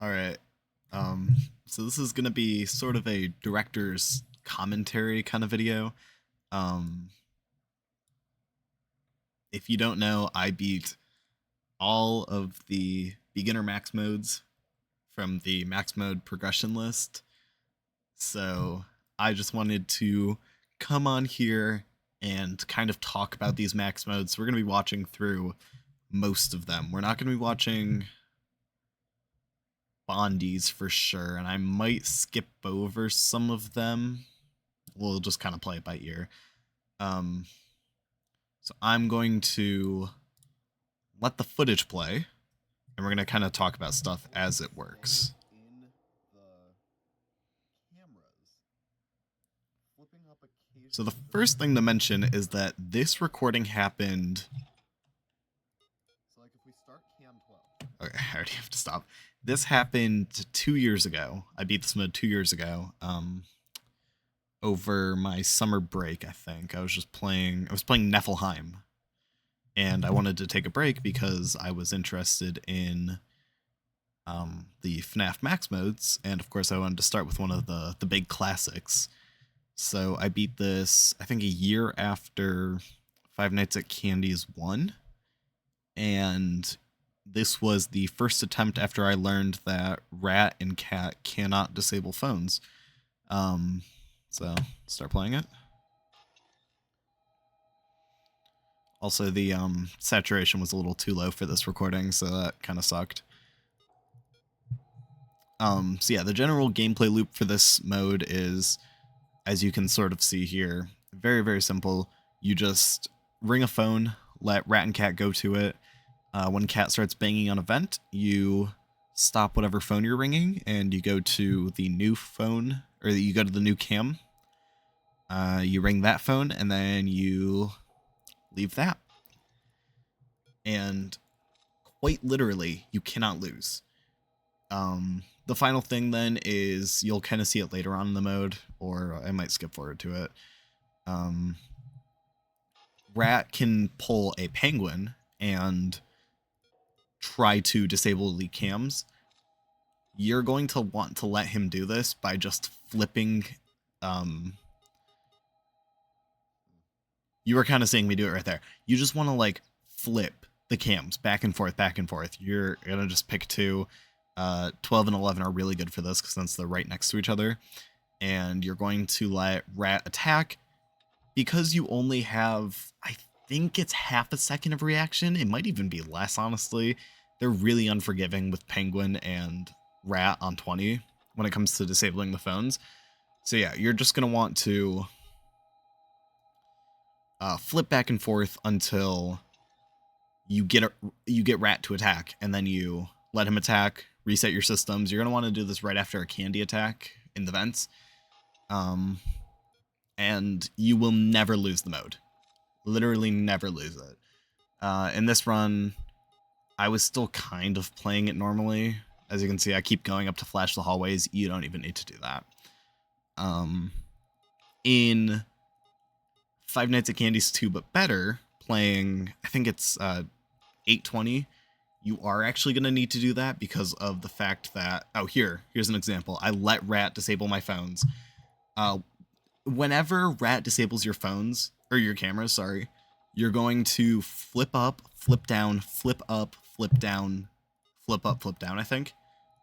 All right. So this is gonna be sort of a director's commentary kind of video. Um, if you don't know, I beat all of the beginner max modes from the max mode progression list. So I just wanted to come on here and kind of talk about these max modes. We're gonna be watching through most of them. We're not gonna be watching Bondies for sure, and I might skip over some of them. We'll just kind of play it by ear. Um, so I'm going to let the footage play, and we're going to kind of talk about stuff as it works. So the first thing to mention is that this recording happened. So like if we start cam 12. Okay, I already have to stop. This happened 2 years ago. I beat this mode 2 years ago. Over my summer break, I think. I was playing Niflheim. And I wanted to take a break because I was interested in the FNAF Max modes, and of course I wanted to start with one of the big classics. So I beat this, I think, a year after Five Nights at Candy's 1, and this was the first attempt after I learned that Rat and Cat cannot disable phones. So start playing it. Also, the saturation was a little too low for this recording, so that kind of sucked. So yeah, the general gameplay loop for this mode is, as you can sort of see here, very, very simple. You just ring a phone, let Rat and Cat go to it. When Cat starts banging on a vent, you stop whatever phone you're ringing, and you go to the new phone, or you go to the new cam. You ring that phone, and then you leave that. And quite literally, you cannot lose. The final thing then is, you'll kind of see it later on in the mode, or I might skip forward to it. Rat can pull a penguin and try to disable the cams. You're going to want to let him do this by just flipping. You were kind of seeing me do it right there. You just want to like flip the cams back and forth, back and forth. You're gonna just pick two. 12 and 11 are really good for this because since they're right next to each other. And you're going to let Rat attack. Because you only have, I think it's half a second of reaction. It might even be less, honestly. They're really unforgiving with Penguin and Rat on 20 when it comes to disabling the phones. So yeah, you're just going to want to flip back and forth until you get Rat to attack, and then you let him attack, reset your systems. You're going to want to do this right after a candy attack in the vents. And you will never lose the mode. Literally never lose it. In this run, I was still kind of playing it normally. As you can see, I keep going up to flash the hallways. You don't even need to do that. In Five Nights at Candy's 2 But Better, playing, I think it's 820, you are actually going to need to do that because of the fact that, here's an example. I let Rat disable my phones. Whenever Rat disables your phones, or your cameras, sorry, you're going to flip up, flip down, flip up, flip down, flip up, flip down, I think.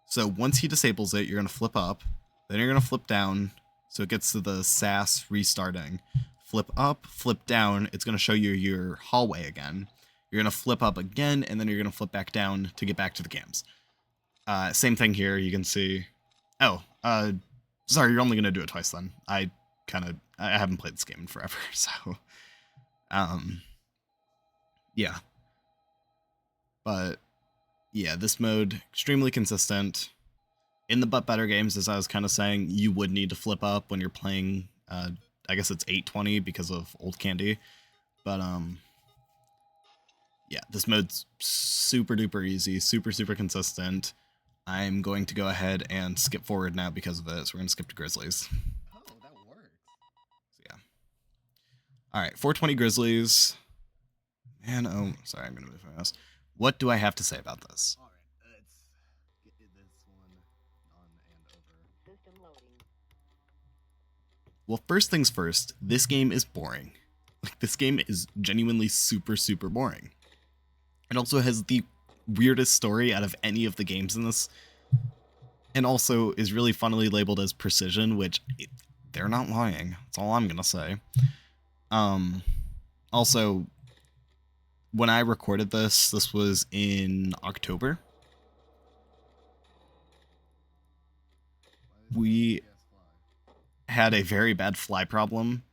So once he disables it, you're going to flip up, then you're going to flip down, so it gets to the SAS restarting. Flip up, flip down, it's going to show you your hallway again. You're going to flip up again, and then you're going to flip back down to get back to the cams. Same thing here, you can see... sorry, you're only going to do it twice then. I haven't played this game in forever, so... yeah. But, yeah, this mode, extremely consistent. In the But Better games, as I was kind of saying, you would need to flip up when you're playing, I guess it's 820 because of Old Candy. But, yeah, this mode's super duper easy, super, super consistent. I'm going to go ahead and skip forward now because of it, so we're going to skip to Grizzlies. Oh, that works. So, yeah. Alright, 420 Grizzlies. Man, oh, sorry, I'm going to move my mouse. What do I have to say about this? All right, let's get Well, first things first, this game is boring. Like, this game is genuinely super, super boring. It also has the weirdest story out of any of the games in this, and also is really funnily labeled as precision, which they're not lying. That's all I'm gonna say. Also, when I recorded this was in October. We had a very bad fly problem.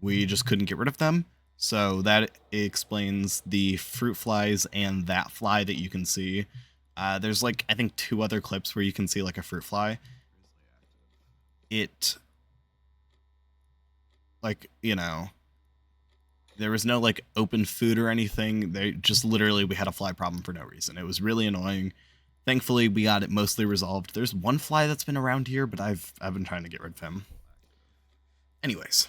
We just couldn't get rid of them. So that explains the fruit flies and that fly that you can see. There's like, I think 2 other clips where you can see like a fruit fly. It, like, you know, there was no like open food or anything. They just literally, we had a fly problem for no reason. It was really annoying. Thankfully, we got it mostly resolved. There's one fly that's been around here, but I've been trying to get rid of him. Anyways,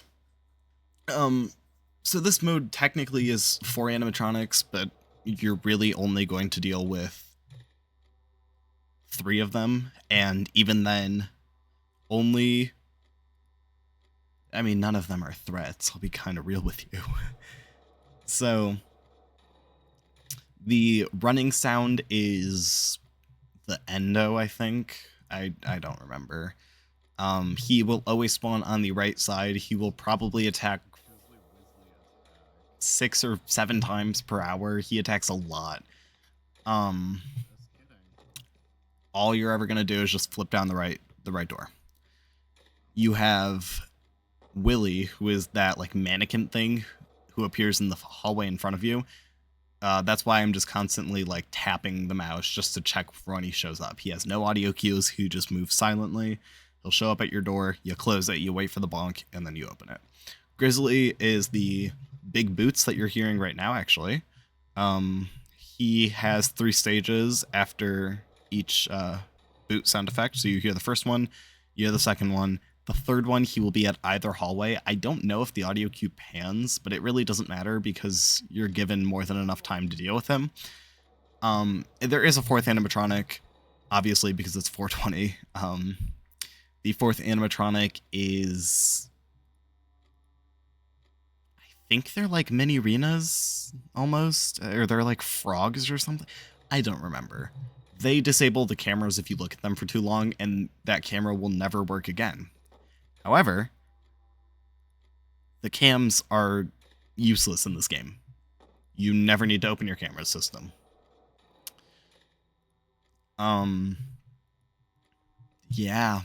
so this mode technically is 4 animatronics, but you're really only going to deal with 3 of them, and even then, only, I mean, none of them are threats. I'll be kind of real with you. So, the running sound is the Endo, I think. I don't remember. He will always spawn on the right side. He will probably attack 6 or 7 times per hour. He attacks a lot. All you're ever gonna do is just flip down the right door. You have Willy, who is that like mannequin thing who appears in the hallway in front of you. That's why I'm just constantly like tapping the mouse just to check for when he shows up. He has no audio cues. He just moves silently. He'll show up at your door. You close it. You wait for the bonk, and then you open it. Grizzly is the big boots that you're hearing right now, actually. He has 3 stages after each boot sound effect. So you hear the first one, you hear the second one. The third one, he will be at either hallway. I don't know if the audio cue pans, but it really doesn't matter because you're given more than enough time to deal with him. There is a 4th animatronic, obviously, because it's 420. The 4th animatronic is, I think they're like mini Renas, almost, or they're like frogs or something. I don't remember. They disable the cameras if you look at them for too long, and that camera will never work again. However, the cams are useless in this game. You never need to open your camera system. Yeah.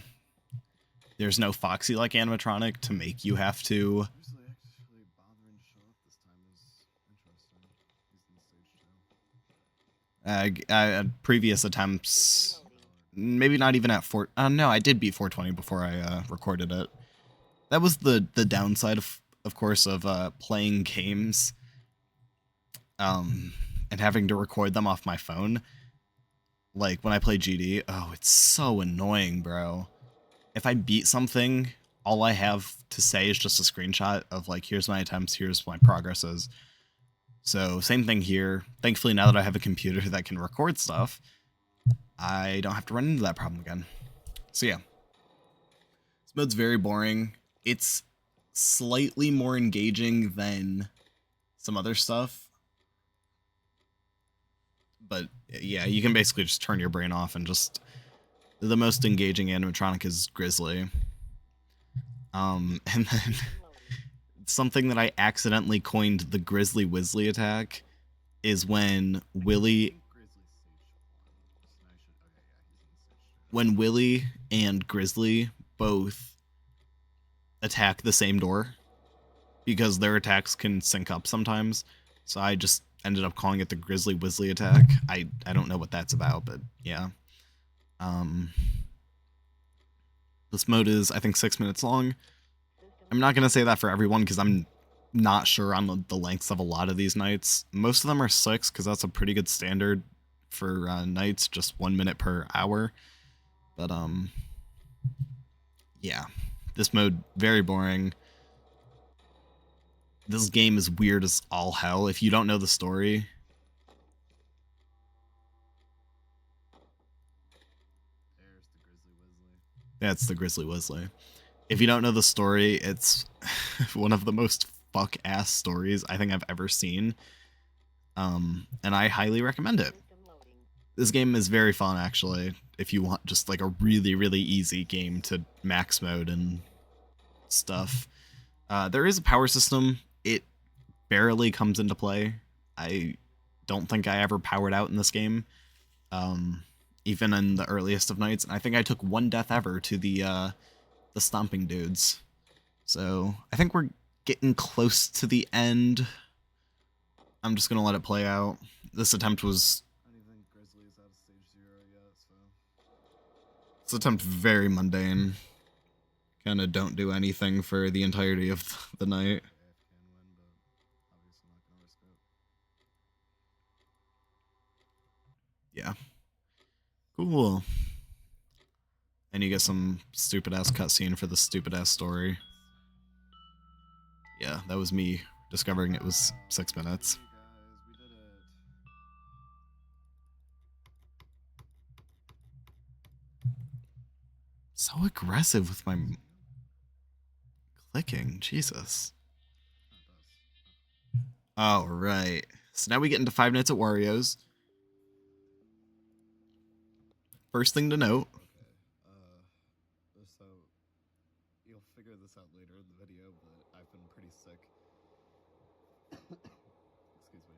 There's no Foxy-like animatronic to make you have to... previous attempts, maybe not even at 4... no, I did beat 420 before I recorded it. That was the downside, of course, of playing games and having to record them off my phone. Like, when I play GD, oh, it's so annoying, bro. If I beat something, all I have to say is just a screenshot of, like, here's my attempts, here's my progresses. So, same thing here. Thankfully, now that I have a computer that can record stuff, I don't have to run into that problem again. So, yeah. This mode's very boring. It's slightly more engaging than some other stuff. But, yeah, you can basically just turn your brain off and just... The most engaging animatronic is Grizzly. And then... Something that I accidentally coined the Grizzly Wizzly attack is when Willy and Grizzly both attack the same door, because their attacks can sync up sometimes. So I just ended up calling it the Grizzly Wizzly attack. I don't know what that's about, but yeah. This mode is, I think, 6 minutes long. I'm not going to say that for everyone because I'm not sure on the lengths of a lot of these nights. Most of them are 6 because that's a pretty good standard for nights, just 1 minute per hour. But, yeah. This mode, very boring. This game is weird as all hell. If you don't know the story, That's the Grizzly Wesley. If you don't know the story, it's one of the most fuck-ass stories I think I've ever seen. And I highly recommend it. This game is very fun, actually, if you want just like a really, really easy game to max mode and stuff. There is a power system. It barely comes into play. I don't think I ever powered out in this game, even in the earliest of nights. And I think I took one death ever to the stomping dudes. So I think we're getting close to the end. I'm just gonna let it play out. This attempt was. I don't think Grizzly's out of stage 0 yet, so. This attempt very mundane. Kind of don't do anything for the entirety of the night. Yeah. Cool. And you get some stupid ass cutscene for the stupid ass story. Yeah, that was me discovering it was 6 minutes. So aggressive with my clicking, Jesus. All right. So now we get into 5 Nights at Wario's. First thing to note. So you'll figure this out later in the video, but I've been pretty sick. Excuse me.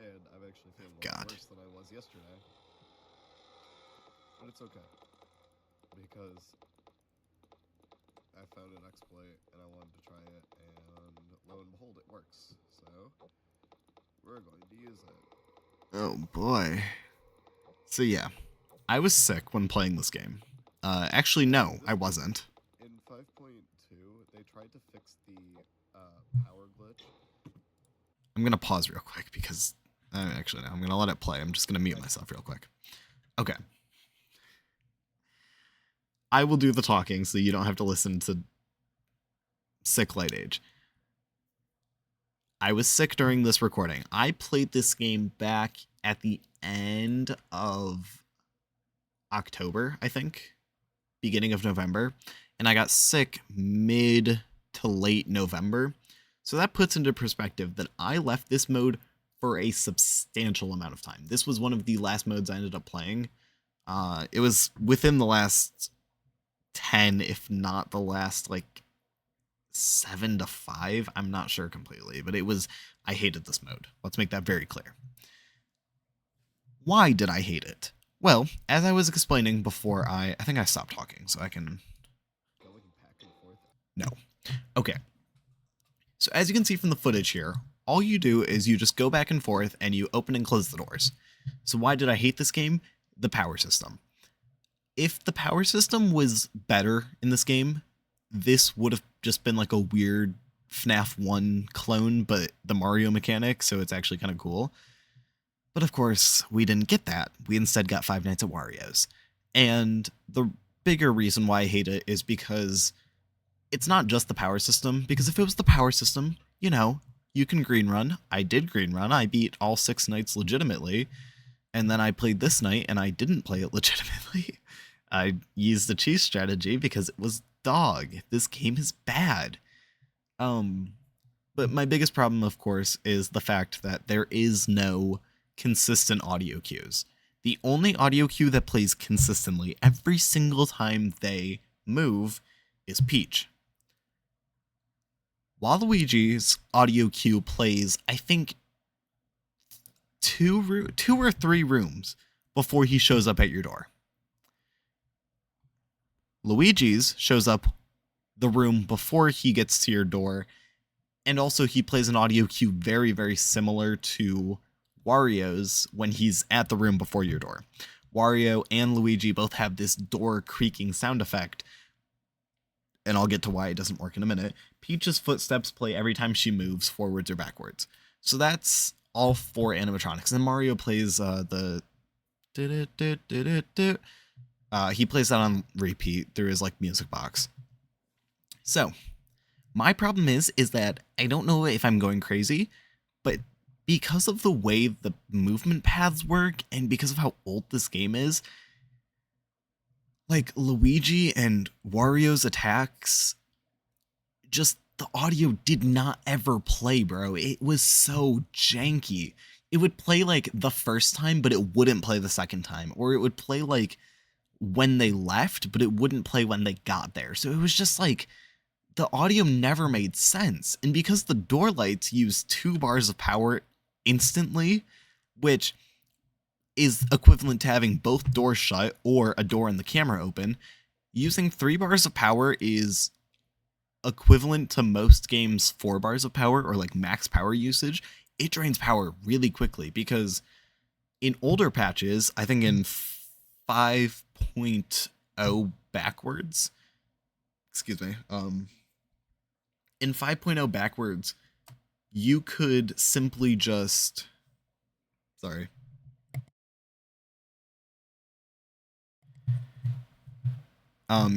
And I'm actually feeling a lot worse than I was yesterday. But it's okay. Because I found an exploit and I wanted to try it, and lo and behold, it works. So we're going to use it. Oh boy. So yeah, I was sick when playing this game. Actually, no, I wasn't. In 5.2, they tried to fix the power glitch. I'm gonna pause real quick because actually no, I'm gonna let it play. I'm just gonna mute myself real quick. Okay. I will do the talking so you don't have to listen to sick Light Age. I was sick during this recording. I played this game back at the end of October, I think, beginning of November, and I got sick mid to late November. So that puts into perspective that I left this mode for a substantial amount of time. This was one of the last modes I ended up playing. It was within the last 10, if not the last like 7 to 5. I'm not sure completely, but it was. I hated this mode. Let's make that very clear. Why did I hate it? Well, as I was explaining before, I think I stopped talking, so I can. No. Okay. So as you can see from the footage here, all you do is you just go back and forth and you open and close the doors. So why did I hate this game? The power system. If the power system was better in this game, this would have just been like a weird FNAF 1 clone, but the Mario mechanic, so it's actually kind of cool. But of course, we didn't get that. We instead got 5 Nights at Wario's. And the bigger reason why I hate it is because it's not just the power system, because if it was the power system, you know, you can green run. I did green run. I beat all 6 nights legitimately. And then I played this night and I didn't play it legitimately. I used the cheese strategy because it was dog. This game is bad. But my biggest problem, of course, is the fact that there is no consistent audio cues. The only audio cue that plays consistently every single time they move is Peach. Waluigi's audio cue plays, I think, two or three rooms before he shows up at your door. Luigi's shows up the room before he gets to your door, and also he plays an audio cue very, very similar to Wario's when he's at the room before your door. Wario and Luigi both have this door creaking sound effect, and I'll get to why it doesn't work in a minute. Peach's footsteps play every time she moves forwards or backwards. So that's all 4 animatronics. And Mario plays the he plays that on repeat through his like music box. So my problem is that I don't know if I'm going crazy, but because of the way the movement paths work and because of how old this game is, like Luigi and Wario's attacks, just the audio did not ever play, bro. It was so janky. It would play like the first time, but it wouldn't play the second time. Or it would play like when they left, but it wouldn't play when they got there. So it was just like the audio never made sense. And because the door lights use 2 bars of power instantly, which is equivalent to having both doors shut or a door and the camera open, using 3 bars of power is equivalent to most games 4 bars of power or like max power usage. It drains power really quickly because in older patches, I think in 5.0 backwards, excuse me, in 5.0 backwards, you could simply just, sorry.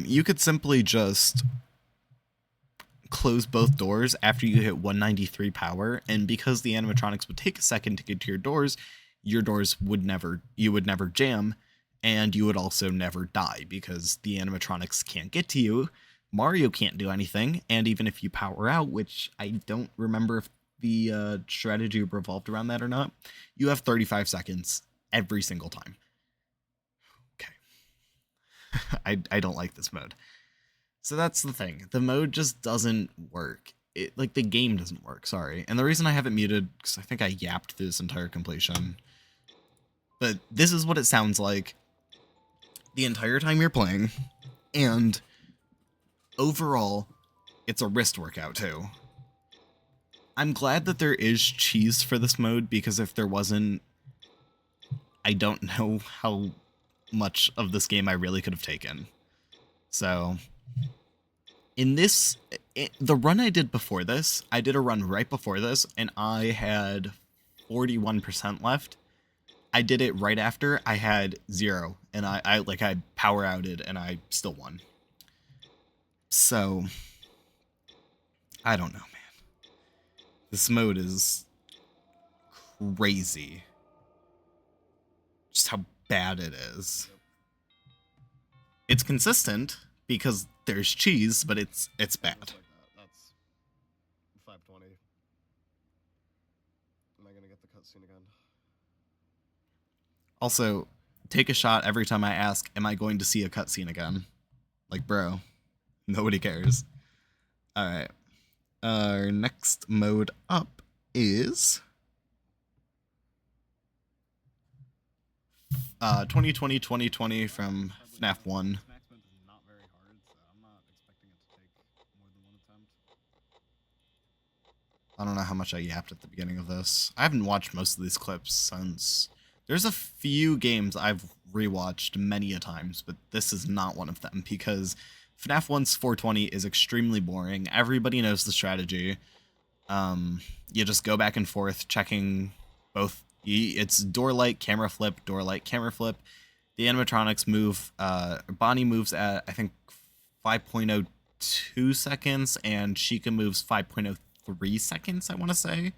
You could simply just close both doors after you hit 193 power, and because the animatronics would take a second to get to your doors would never, you would never jam, and you would also never die because the animatronics can't get to you. Mario can't do anything, and even if you power out, which I don't remember if the strategy revolved around that or not, you have 35 seconds every single time. Okay. I don't like this mode. So that's the thing. The mode just doesn't work. It, like, the game doesn't work, sorry. And the reason I have it muted, because I think I yapped through this entire completion. But this is what it sounds like the entire time you're playing. And overall, it's a wrist workout too. I'm glad that there is cheese for this mode, because if there wasn't, I don't know how much of this game I really could have taken. So in this, the run I did before this, I did a run right before this, and I had 41% left. I did it right after, I had 0, and I power outed, and I still won. So, I don't know, man. This mode is crazy. Just how bad it is. It's consistent because there's cheese, but it's bad. Like that's 520. Am I gonna get the cutscene again? Also, take a shot every time I ask, am I going to see a cutscene again? Like, bro, nobody cares. Alright. Our next mode up is 2020 from FNAF 1. I don't know how much I yapped at the beginning of this. I haven't watched most of these clips since. There's a few games I've rewatched many a times, but this is not one of them because FNAF 1's 420 is extremely boring. Everybody knows the strategy. You just go back and forth checking both. It's door light, camera flip, door light, camera flip. The animatronics move. Bonnie moves at, I think, 5.02 seconds, and Chica moves 5.03 seconds, I want to say.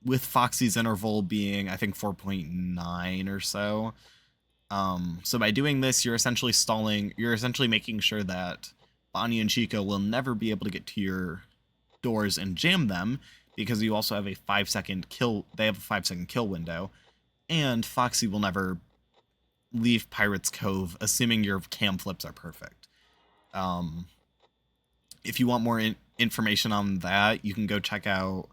With Foxy's interval being, I think, 4.9 or so. So by doing this, you're essentially making sure that Bonnie and Chica will never be able to get to your doors and jam them, because you also have a 5-second kill. They have a 5-second kill window, and Foxy will never leave Pirate's Cove, assuming your cam flips are perfect. If you want more information on that, you can go check out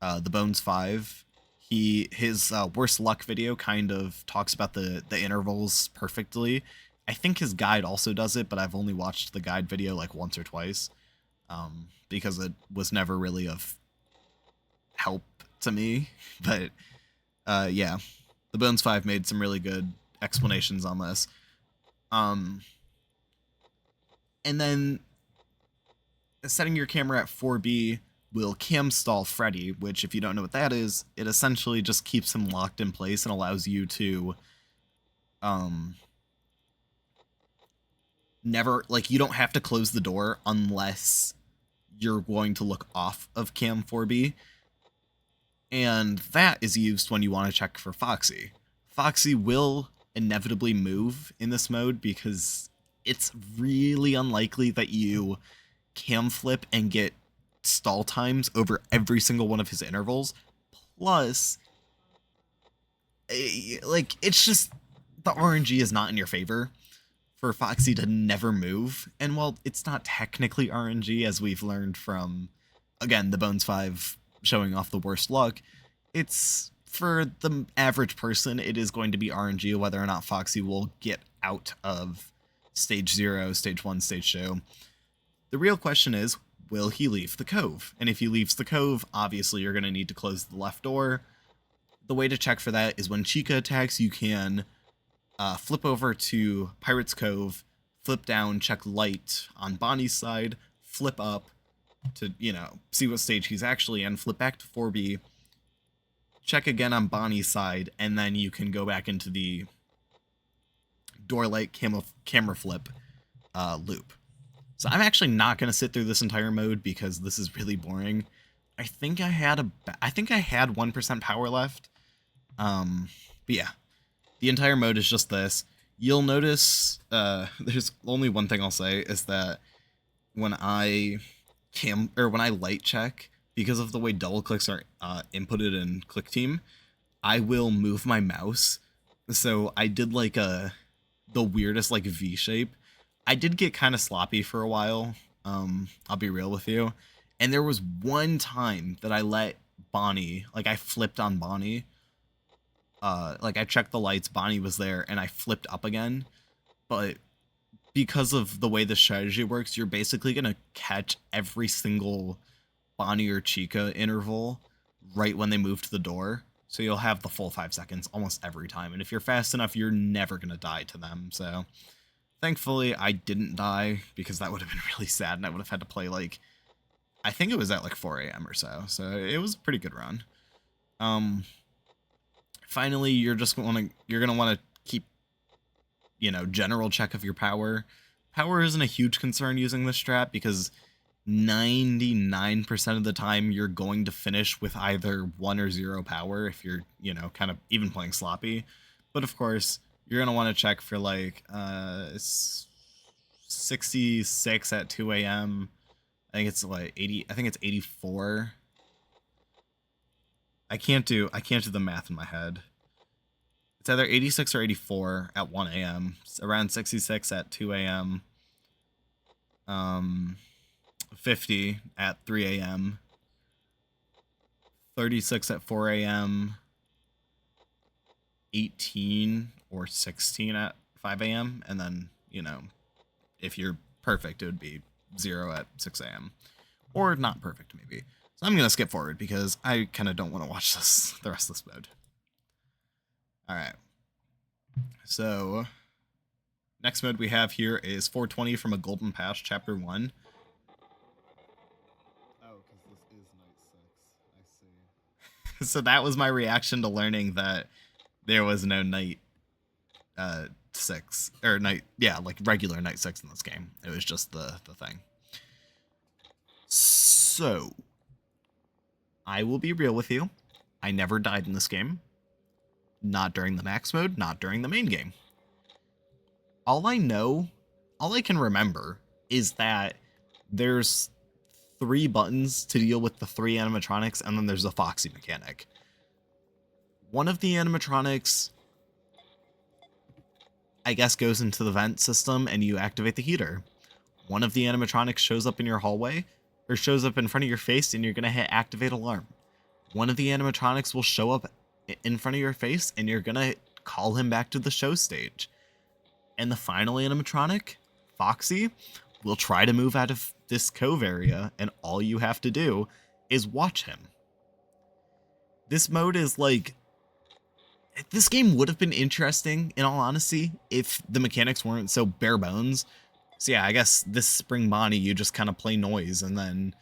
the Bones 5. His worst luck video kind of talks about the intervals perfectly. I think his guide also does it, but I've only watched the guide video like once or twice, because it was never really of help to me. But yeah, the Bones 5 made some really good explanations on this. And then setting your camera at 4B will cam stall Freddy, which, if you don't know what that is, it essentially just keeps him locked in place and allows you to never, like, you don't have to close the door unless you're going to look off of cam 4B. And that is used when you want to check for Foxy. Foxy will inevitably move in this mode because it's really unlikely that you cam flip and get stall times over every single one of his intervals. Plus, like, it's just the RNG is not in your favor for Foxy to never move. And while it's not technically RNG, as we've learned from, again, the Bones 5 showing off the worst luck, it's for the average person, it is going to be RNG whether or not Foxy will get out of stage 0, stage 1, stage 2. The real question is, will he leave the cove? And if he leaves the cove, obviously you're going to need to close the left door. The way to check for that is when Chica attacks, you can flip over to Pirate's Cove, flip down, check light on Bonnie's side, flip up to, see what stage he's actually in, flip back to 4B, check again on Bonnie's side, and then you can go back into the door light camera flip loop. So I'm actually not going to sit through this entire mode because this is really boring. I think I had 1% power left. But yeah, the entire mode is just this. You'll notice there's only one thing I'll say is that when I light check, because of the way double clicks are inputted in Click Team, I will move my mouse. So I did like the weirdest like V shape. I did get kind of sloppy for a while. I'll be real with you. And there was one time that I let Bonnie, like I flipped on Bonnie. Like I checked the lights, Bonnie was there, and I flipped up again. But because of the way the strategy works, you're basically going to catch every single Bonnie or Chica interval right when they move to the door. So you'll have the full 5 seconds almost every time. And if you're fast enough, you're never going to die to them. So thankfully, I didn't die because that would have been really sad. And I would have had to play like, I think it was at like 4 a.m. or so. So it was a pretty good run. Finally, you're going to want to keep, general check of your power. Power isn't a huge concern using this strat because 99% of the time you're going to finish with either 1 or 0 power if you're, kind of even playing sloppy. But of course, you're going to want to check for like 66 at 2 a.m. I think it's like 80. I think it's 84. I can't do the math in my head. It's either 86 or 84 at 1 a.m. It's around 66 at 2 a.m. 50 at 3 a.m. 36 at 4 a.m. 18 or 16 at 5 a.m. And then, if you're perfect, it would be 0 at 6 a.m. Or not perfect, maybe. So I'm going to skip forward because I kind of don't want to watch the rest of this mode. All right. So next mode we have here is 420 from a Golden Pass, Chapter 1. Oh, because this is night 6. I see. So that was my reaction to learning that there was no night 6 or night, like regular night 6 in this game. It was just the thing. So I will be real with you. I never died in this game. Not during the max mode, not during the main game. All I can remember is that there's 3 buttons to deal with the 3 animatronics, and then there's a Foxy mechanic. One of the animatronics, I guess, goes into the vent system and you activate the heater. One of the animatronics shows up in your hallway, or shows up in front of your face, and you're going to hit activate alarm. One of the animatronics will show up in front of your face, and you're going to call him back to the show stage. And the final animatronic, Foxy, will try to move out of this cove area, and all you have to do is watch him. This mode is like... This game would have been interesting, in all honesty, if the mechanics weren't so bare bones. So yeah, I guess this Spring Bonnie, you just kind of play noise, and then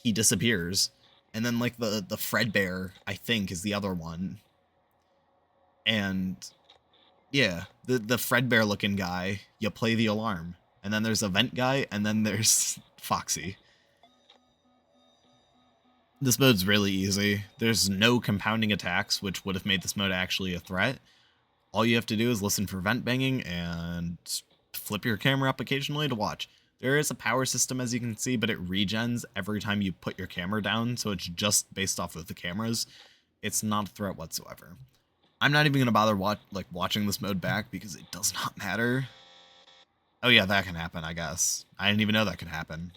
he disappears. And then, like, the Fredbear, I think, is the other one. And, yeah, the Fredbear looking guy, you play the alarm. And then there's a vent guy, and then there's Foxy. This mode's really easy. There's no compounding attacks, which would have made this mode actually a threat. All you have to do is listen for vent banging and flip your camera up occasionally to watch. There is a power system, as you can see, but it regens every time you put your camera down, so it's just based off of the cameras. It's not a threat whatsoever. I'm not even going to bother watching this mode back because it does not matter. Oh yeah, that can happen, I guess. I didn't even know that could happen.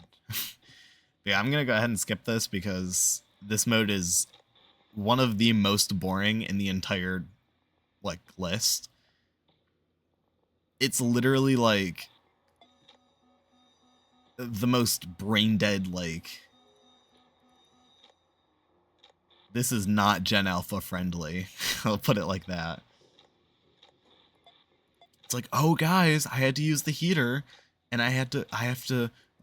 Yeah, I'm going to go ahead and skip this because this mode is one of the most boring in the entire list. It's literally like the most brain dead, this is not Gen Alpha friendly. I'll put it like that. It's like, oh guys, I had to use the heater and I have to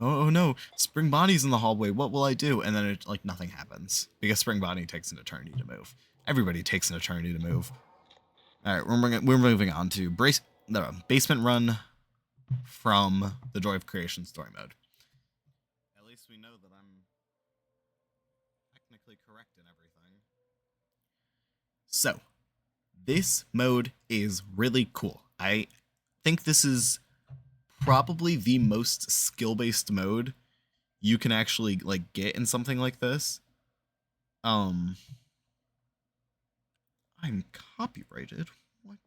oh no, Spring Bonnie's in the hallway. What will I do? And then it nothing happens because Spring Bonnie takes an eternity to move. Everybody takes an eternity to move. All right, we're moving on to basement run from the Joy of Creation story mode. At least we know that I'm technically correct in everything. So, this mode is really cool. I think this is probably the most skill-based mode you can actually get in something like this. I'm copyrighted. What?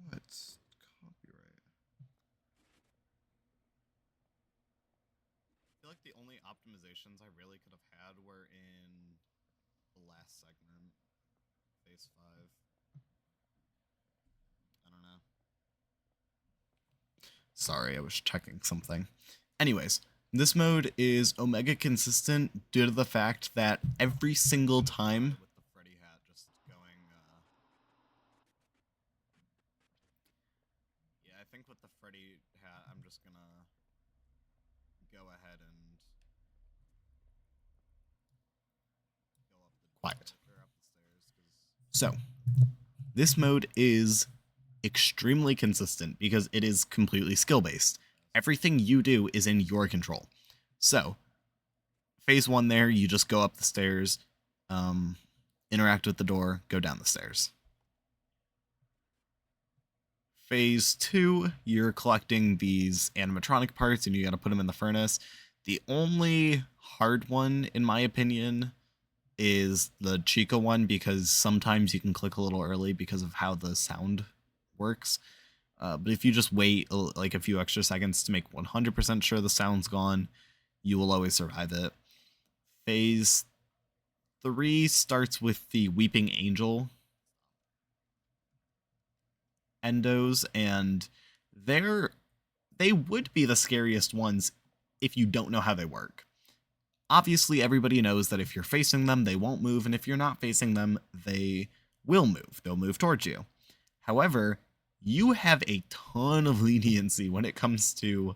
What's copyright? I feel like the only optimizations I really could have had were in the last segment, phase 5. I don't know. Sorry, I was checking something. Anyways, this mode is Omega consistent due to the fact that every single time with the Freddy hat just going yeah, I think with the Freddy hat I'm just gonna go ahead and go up the quiet. So, this mode is extremely consistent because it is completely skill-based. Everything you do is in your control. So, phase 1 there, you just go up the stairs, interact with the door, go down the stairs. Phase 2, you're collecting these animatronic parts and you gotta put them in the furnace. The only hard one, in my opinion, is the Chica one because sometimes you can click a little early because of how the sound works. But if you just wait a few extra seconds to make 100% sure the sound's gone, you will always survive it. Phase 3 starts with the Weeping Angel endos, and they would be the scariest ones if you don't know how they work. Obviously, everybody knows that if you're facing them, they won't move, and if you're not facing them, they will move. They'll move towards you. However, you have a ton of leniency when it comes to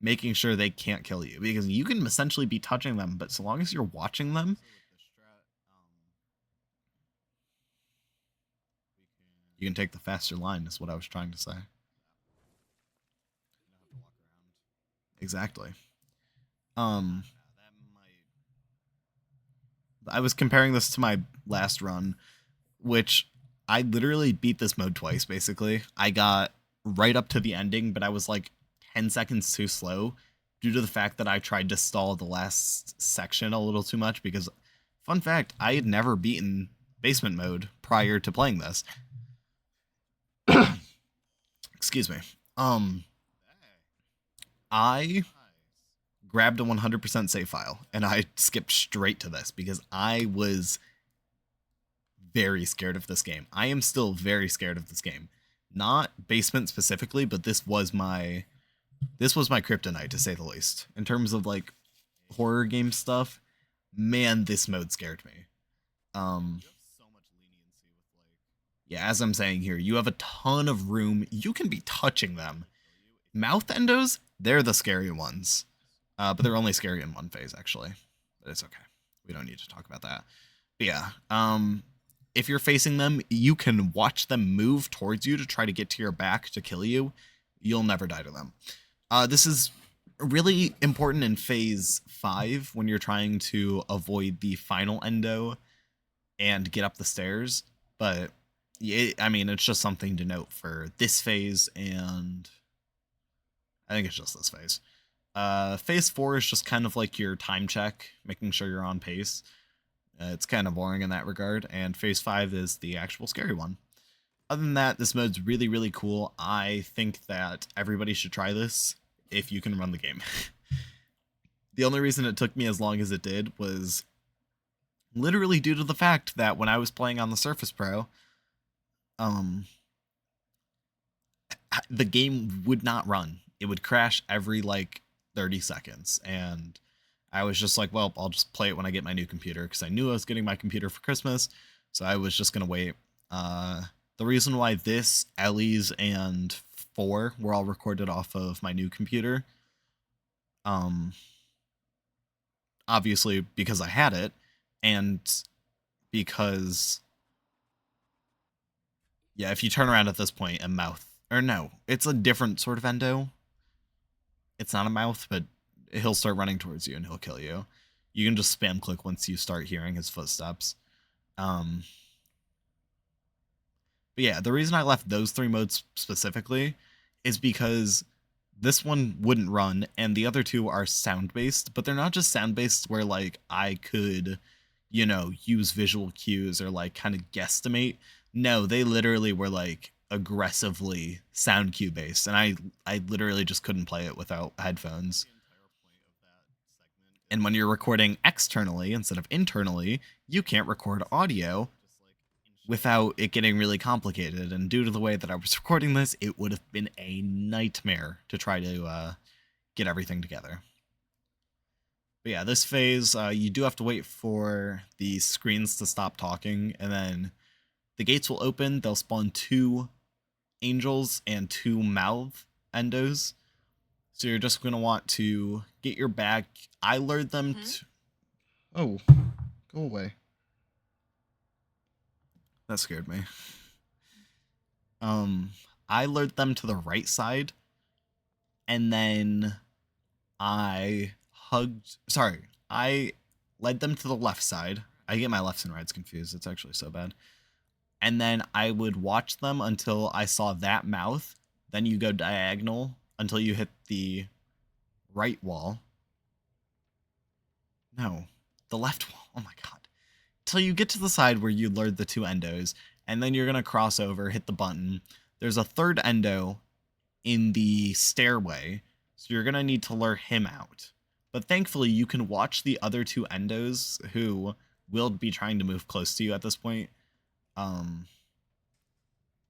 making sure they can't kill you, because you can essentially be touching them, but so long as you're watching them, you can take the faster line, is what I was trying to say. Exactly. I was comparing this to my last run, which I literally beat this mode twice, basically. I got right up to the ending, but I was 10 seconds too slow due to the fact that I tried to stall the last section a little too much because, fun fact, I had never beaten basement mode prior to playing this. Excuse me. I grabbed a 100% save file and I skipped straight to this because I was very scared of this game. I am still very scared of this game. Not basement specifically, but this was my kryptonite, to say the least. In terms of horror game stuff, man, this mode scared me. Yeah, as I'm saying here, you have a ton of room. You can be touching them. Mouth endos, they're the scary ones. But they're only scary in one phase, actually. But it's okay. We don't need to talk about that. But yeah, if you're facing them, you can watch them move towards you to try to get to your back to kill you. You'll never die to them. This is really important in phase 5 when you're trying to avoid the final endo and get up the stairs. But yeah, I mean, it's just something to note for this phase, and I think it's just this phase. Phase 4 is just kind of like your time check, making sure you're on pace. It's kind of boring in that regard, and phase 5 is the actual scary one. Other than that, this mode's really, really cool. I think that everybody should try this if you can run the game. The only reason it took me as long as it did was literally due to the fact that when I was playing on the Surface Pro, the game would not run. It would crash every like 30 seconds, and I was just like, well, I'll just play it when I get my new computer, because I knew I was getting my computer for Christmas, so I was just gonna wait. The reason why this, Ellie's, and 4 were all recorded off of my new computer, obviously because I had it, and because, yeah, if you turn around at this point, a mouth, or no, it's a different sort of endo. It's not a mouth, but he'll start running towards you and he'll kill you. You can just spam click once you start hearing his footsteps. But yeah, the reason I left those 3 modes specifically is because this one wouldn't run, and the other 2 are sound-based, but they're not just sound-based where, like, I could, you know, use visual cues or, like, kind of guesstimate. No, they literally were, like, aggressively sound cue based, and I literally just couldn't play it without headphones. And when you're recording externally instead of internally, you can't record audio without it getting really complicated. And due to the way that I was recording this, it would have been a nightmare to try to get everything together. But yeah, this phase, you do have to wait for the screens to stop talking, and then the gates will open. They'll spawn 2 angels and 2 mouth endos. So you're just going to want to get your bag. I lured them to... Oh, go away. That scared me. I lured them to the right side, and then I led them to the left side. I get my lefts and rights confused. It's actually so bad. And then I would watch them until I saw that mouth. Then you go diagonal until you hit the right wall. No, the left wall. Oh my god. Till you get to the side where you lured the 2 endos, and then you're going to cross over, hit the button. There's a 3rd endo in the stairway, so you're going to need to lure him out. But thankfully, you can watch the other 2 endos who will be trying to move close to you at this point.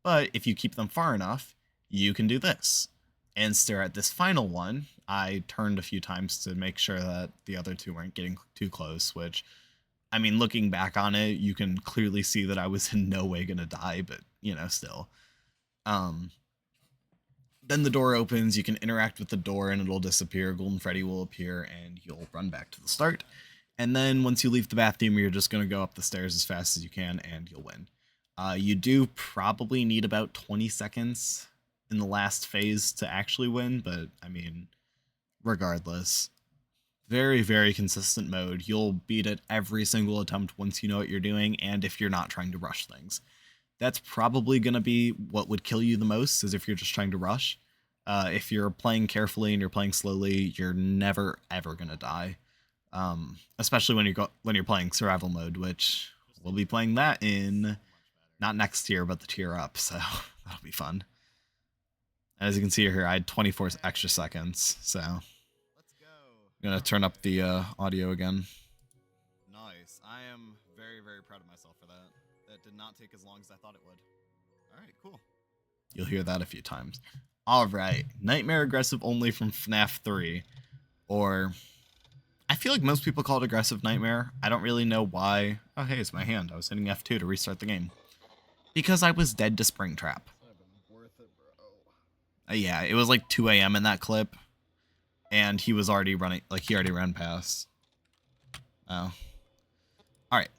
But if you keep them far enough, you can do this and stare at this final one. I turned a few times to make sure that the other 2 weren't getting too close, which, I mean, looking back on it, you can clearly see that I was in no way gonna die, but, you know, still. Then the door opens, you can interact with the door and it'll disappear, Golden Freddy will appear, and you'll run back to the start. And then once you leave the bathroom, you're just gonna go up the stairs as fast as you can, and you'll win. You do probably need about 20 seconds in the last phase to actually win, but, I mean, regardless, very, very consistent mode. You'll beat it every single attempt once you know what you're doing, and if you're not trying to rush things. That's probably going to be what would kill you the most, is if you're just trying to rush. If you're playing carefully and you're playing slowly, you're never, ever going to die. Especially when you're playing survival mode, which we'll be playing that in, not next tier, but the tier up, so that'll be fun. As you can see here, I had 24 extra seconds, so I'm going to turn up the audio again. Nice. I am very, very proud of myself for that. That did not take as long as I thought it would. All right, cool. You'll hear that a few times. All right. Nightmare Aggressive Only from FNAF 3. Or, I feel like most people call it Aggressive Nightmare. I don't really know why. Oh, hey, it's my hand. I was hitting F2 to restart the game. Because I was dead to Springtrap. Yeah, it was like 2 a.m. in that clip. And he was already running, like, he already ran past. Oh. Alright.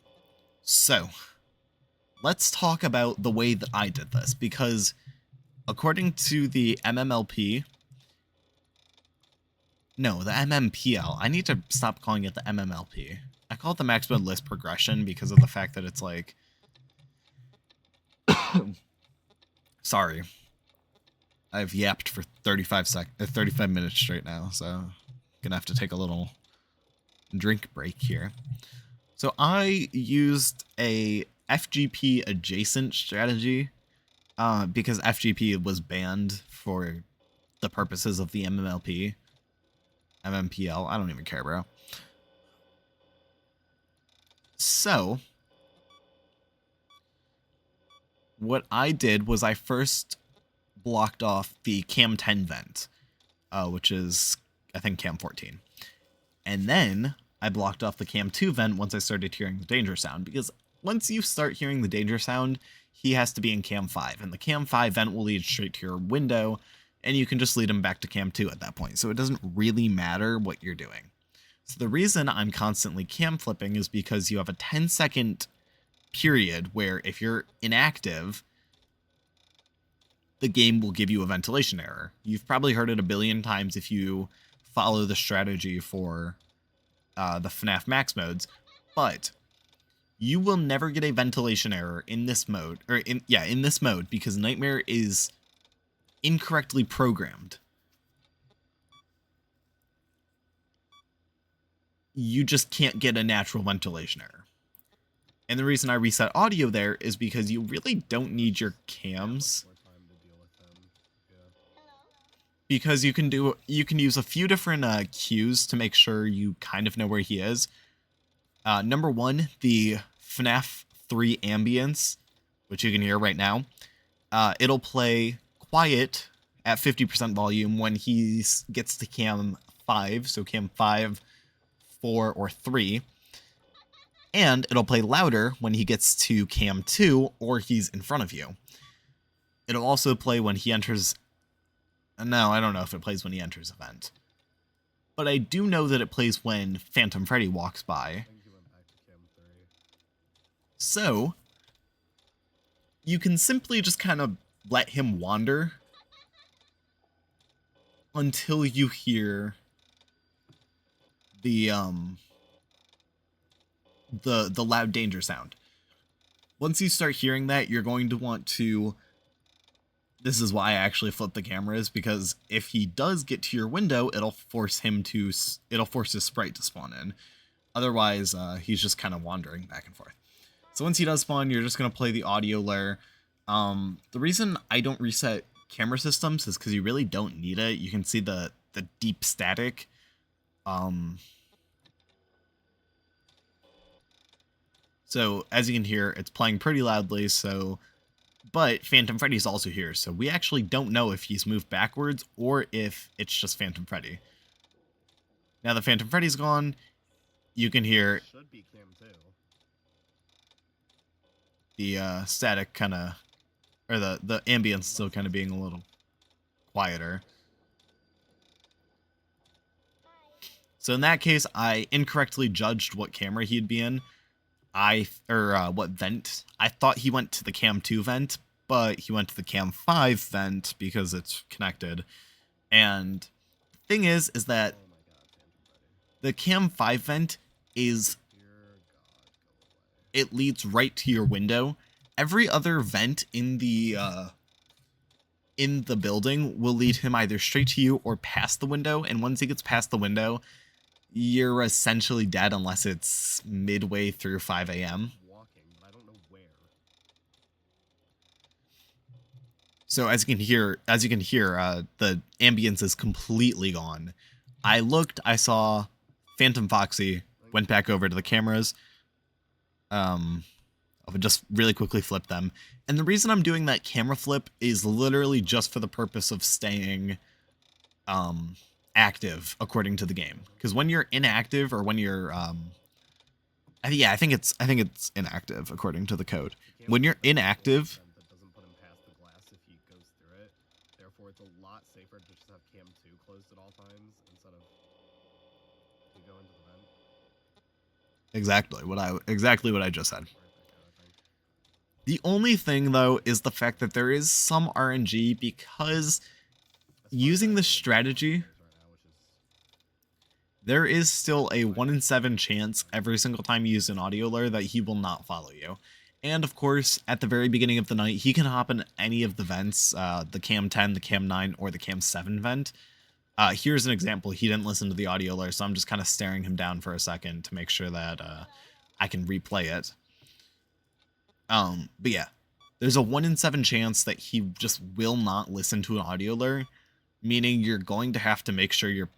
So, let's talk about the way that I did this, because according to the MMLP, No, the MMPL. I need to stop calling it the MMLP. I call it the max mode list progression because of the fact that it's like... Sorry. I've yapped for 35 minutes straight now, so gonna have to take a little drink break here. So I used a FGP adjacent strategy because FGP was banned for the purposes of the MMLP. MMPL, I don't even care, bro. So what I did was I first blocked off the Cam 10 vent, which is, I think, Cam 14. And then I blocked off the Cam 2 vent once I started hearing the danger sound, because once you start hearing the danger sound, he has to be in Cam 5, and the Cam 5 vent will lead straight to your window, and you can just lead him back to Cam 2 at that point, so it doesn't really matter what you're doing. So the reason I'm constantly cam flipping is because you have a 10-second period where if you're inactive, the game will give you a ventilation error. You've probably heard it a billion times if you follow the strategy for the FNAF max modes, but you will never get a ventilation error in this mode, in this mode, because Nightmare is incorrectly programmed. You just can't get a natural ventilation error. And the reason I reset audio there is because you really don't need your cams, because you can use a few different cues to make sure you kind of know where he is. Number one, the FNAF 3 ambience, which you can hear right now. It'll play quiet at 50% volume when he gets to Cam 5, so Cam 5, 4, or 3. And it'll play louder when he gets to Cam 2 or he's in front of you. It'll also play when he enters... No, I don't know if it plays when he enters a vent. But I do know that it plays when Phantom Freddy walks by. So, you can simply just kind of let him wander until you hear the loud danger sound. Once you start hearing that, you're going to want to... This is why I actually flip the cameras, because if he does get to your window, it'll force his sprite to spawn in. Otherwise, he's just kind of wandering back and forth. So once he does spawn, you're just going to play the audio layer. The reason I don't reset camera systems is because you really don't need it. You can see the deep static. So as you can hear, it's playing pretty loudly, but Phantom Freddy's also here, so we actually don't know if he's moved backwards or if it's just Phantom Freddy. Now that Phantom Freddy's gone, you can hear the static kind of, or the ambience still kind of being a little quieter. So in that case, I incorrectly judged what camera he'd be in. What vent. I thought he went to the Cam 2 vent, but he went to the Cam 5 vent because it's connected. And the thing is that the Cam 5 vent it leads right to your window. Every other vent in the building will lead him either straight to you or past the window, and once he gets past the window, you're essentially dead unless it's midway through 5 a.m. So as you can hear, the ambience is completely gone. I looked, I saw Phantom Foxy, went back over to the cameras. I would just really quickly flip them. And the reason I'm doing that camera flip is literally just for the purpose of staying active according to the game. Because when you're inactive, or when you're I think it's inactive according to the code. When you're inactive, it's a lot safer to just have Cam 2 closed at all times instead of you go into the vent. Exactly what I just said. The only thing though is the fact that there is some RNG, because using the strategy, there is still a 1 in 7 chance every single time you use an audio lure that he will not follow you. And of course, at the very beginning of the night, he can hop in any of the vents, the cam 10, the cam 9, or the cam 7 vent. Here's an example. He didn't listen to the audio lure, so I'm just kind of staring him down for a second to make sure that I can replay it. But yeah, there's a 1 in 7 chance that he just will not listen to an audio lure, meaning you're going to have to make sure you're...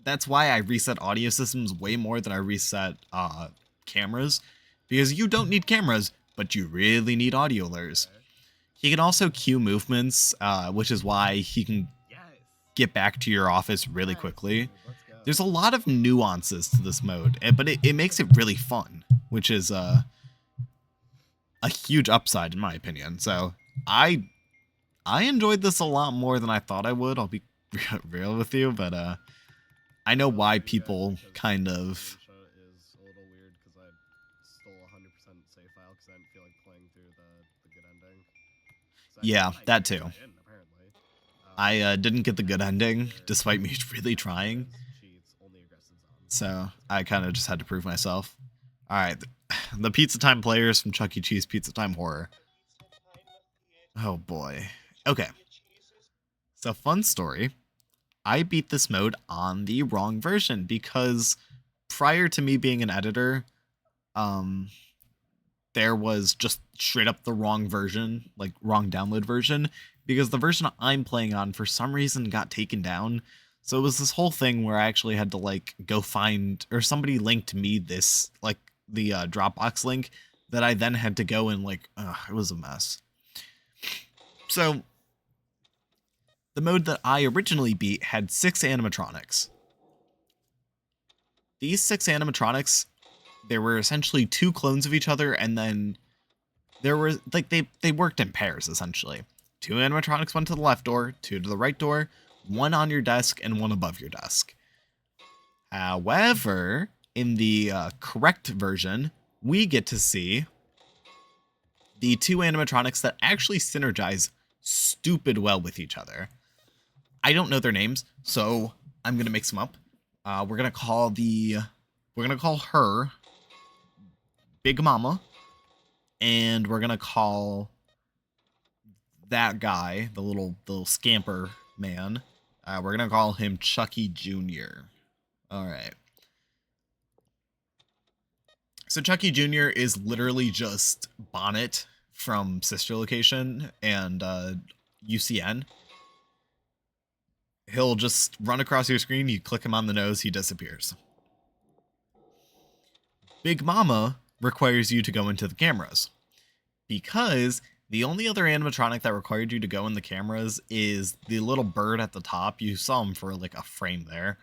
That's why I reset audio systems way more than I reset cameras, because you don't need cameras, but you really need audio lures. Okay. He can also cue movements, which is why he can Yes. get back to your office really Yes, quickly. dude, let's go. There's a lot of nuances to this mode, but it makes it really fun, which is a huge upside in my opinion. So I enjoyed this a lot more than I thought I would. I'll be real with you, but I know why people kind of... is a little weird because I stole 100% save file because I didn't feel like playing through the good ending. Yeah, that too. Apparently. I didn't get the good ending, despite me really trying. So I kind of just had to prove myself. Alright, the Pizza Time players from Chuck E. Cheese Pizza Time Horror. Oh boy. Okay. So fun story. I beat this mode on the wrong version because prior to me being an editor, there was just straight up the wrong version, like wrong download version, because the version I'm playing on for some reason got taken down. So it was this whole thing where I actually had to like go find, or somebody linked me this, like the Dropbox link that I then had to go and like, it was a mess. So the mode that I originally beat had 6 animatronics. These 6 animatronics, there were essentially 2 clones of each other, and then there were, like, they worked in pairs, essentially. 2 animatronics went to the left door, 2 to the right door, 1 on your desk, and 1 above your desk. However, in the correct version, we get to see the 2 animatronics that actually synergize stupid well with each other. I don't know their names, so I'm gonna make some up. We're gonna call her Big Mama, and we're gonna call that guy, the little scamper man, we're gonna call him Chucky Jr. All right. So Chucky Jr. is literally just Bonnet from Sister Location and UCN. He'll just run across your screen, you click him on the nose, he disappears. Big Mama requires you to go into the cameras, because the only other animatronic that required you to go in the cameras is the little bird at the top. You saw him for like a frame there.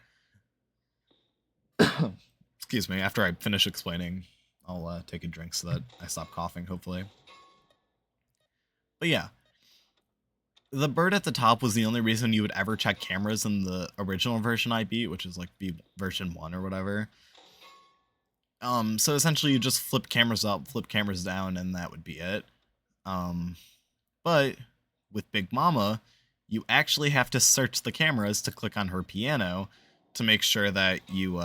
Excuse me, after I finish explaining, I'll take a drink so that I stop coughing, hopefully. But yeah, the bird at the top was the only reason you would ever check cameras in the original version I beat, which is like version 1 or whatever. So essentially you just flip cameras up, flip cameras down, and that would be it. But with Big Mama, you actually have to search the cameras to click on her piano to make sure that you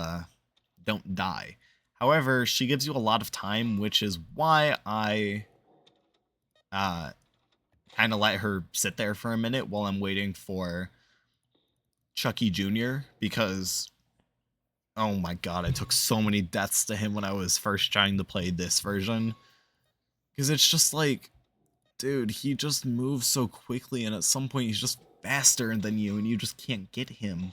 don't die. However, she gives you a lot of time, which is why I kind of let her sit there for a minute while I'm waiting for Chucky Jr. because, oh my god, I took so many deaths to him when I was first trying to play this version. Because it's just like, dude, he just moves so quickly, and at some point he's just faster than you, and you just can't get him.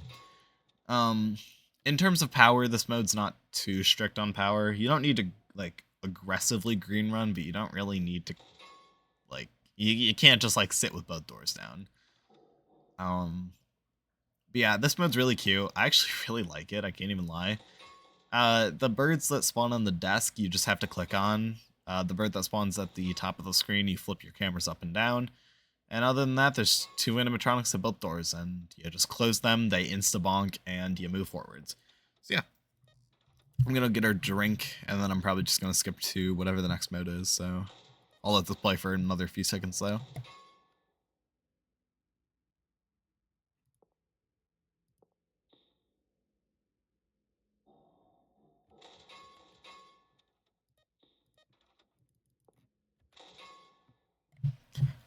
In terms of power, this mode's not too strict on power. You don't need to, like, aggressively green run, but you don't really need to, like, you can't just, like, sit with both doors down. But yeah, this mode's really cute. I actually really like it, I can't even lie. The birds that spawn on the desk, you just have to click on. The bird that spawns at the top of the screen, you flip your cameras up and down. And other than that, there's 2 animatronics at both doors, and you just close them, they insta-bonk, and you move forwards. So yeah. I'm gonna get our drink, and then I'm probably just gonna skip to whatever the next mode is, so I'll let this play for another few seconds though.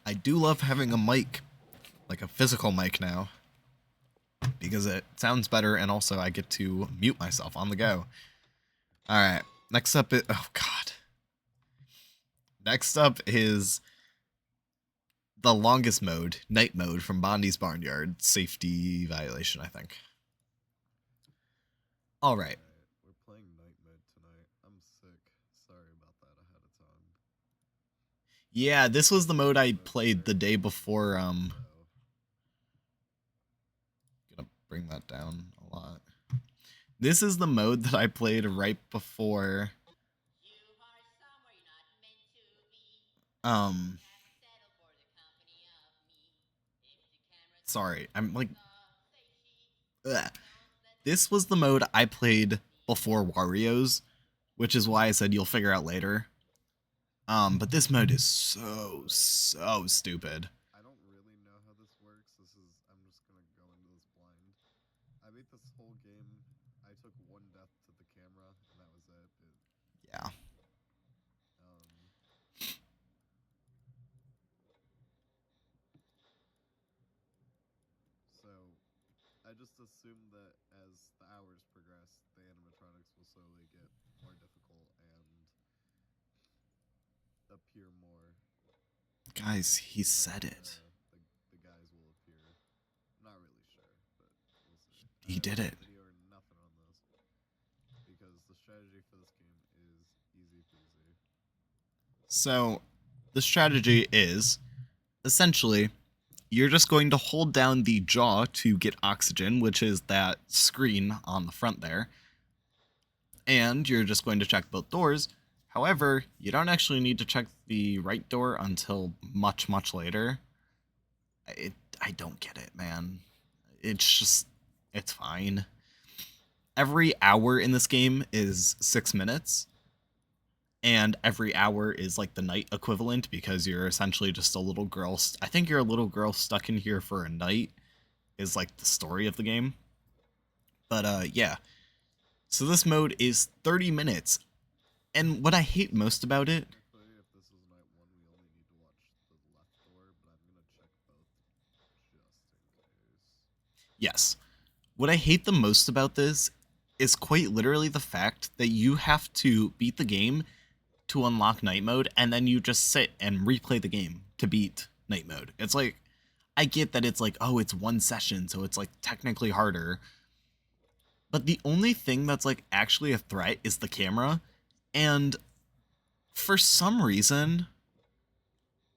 I do love having a mic, like a physical mic now, because it sounds better, and also I get to mute myself on the go. Alright, next up is... Oh, God. Next up is the longest mode, night mode, from Bondi's Barnyard. Safety violation, I think. Alright. We're playing night mode tonight. I'm sick. Sorry about that ahead of time. Yeah, this was the mode I played the day before, Gonna bring that down a lot. This is the mode that I played right before... Sorry, I'm like... Ugh. This was the mode I played before Wario's, which is why I said you'll figure out later. But this mode is so stupid. I don't really know how this works. I'm just gonna go into this blind. I beat this whole game. I took one death to the camera, and that was it. Yeah. So, I just assumed that as the hours progress, the animatronics will slowly get more difficult and appear more. Guys, he said it. The guys will appear. I'm not really sure, but we'll see. He did it. Video or nothing on this, because the strategy for this game is easy peasy. So, the strategy is, essentially, you're just going to hold down the jaw to get oxygen, which is that screen on the front there. And you're just going to check both doors. However, you don't actually need to check the right door until much later. I don't get it, man. It's fine. Every hour in this game is 6 minutes. And every hour is like the night equivalent, because you're essentially just a little girl. I think you're a little girl stuck in here for a night is like the story of the game. But yeah. So this mode is 30 minutes. And what I hate most about it... If this is night 1, we only need to watch the left door, but I'm going to check both just in case. Yes. What I hate the most about this is quite literally the fact that you have to beat the game to unlock night mode, and then you just sit and replay the game to beat night mode. It's like, I get that it's like, oh, it's one session, so it's like technically harder. But the only thing that's like actually a threat is the camera. And for some reason,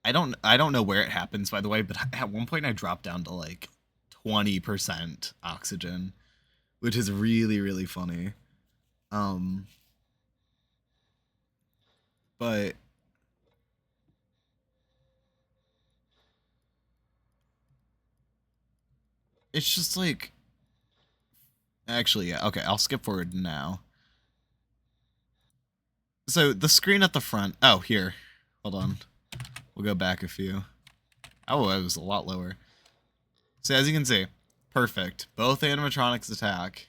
I don't know where it happens, by the way, but at one point I dropped down to like 20% oxygen, which is really funny. But it's just like, actually, yeah, okay, I'll skip forward now. So the screen at the front, oh, here, hold on. We'll go back a few. Oh, it was a lot lower. So as you can see, perfect. Both animatronics attack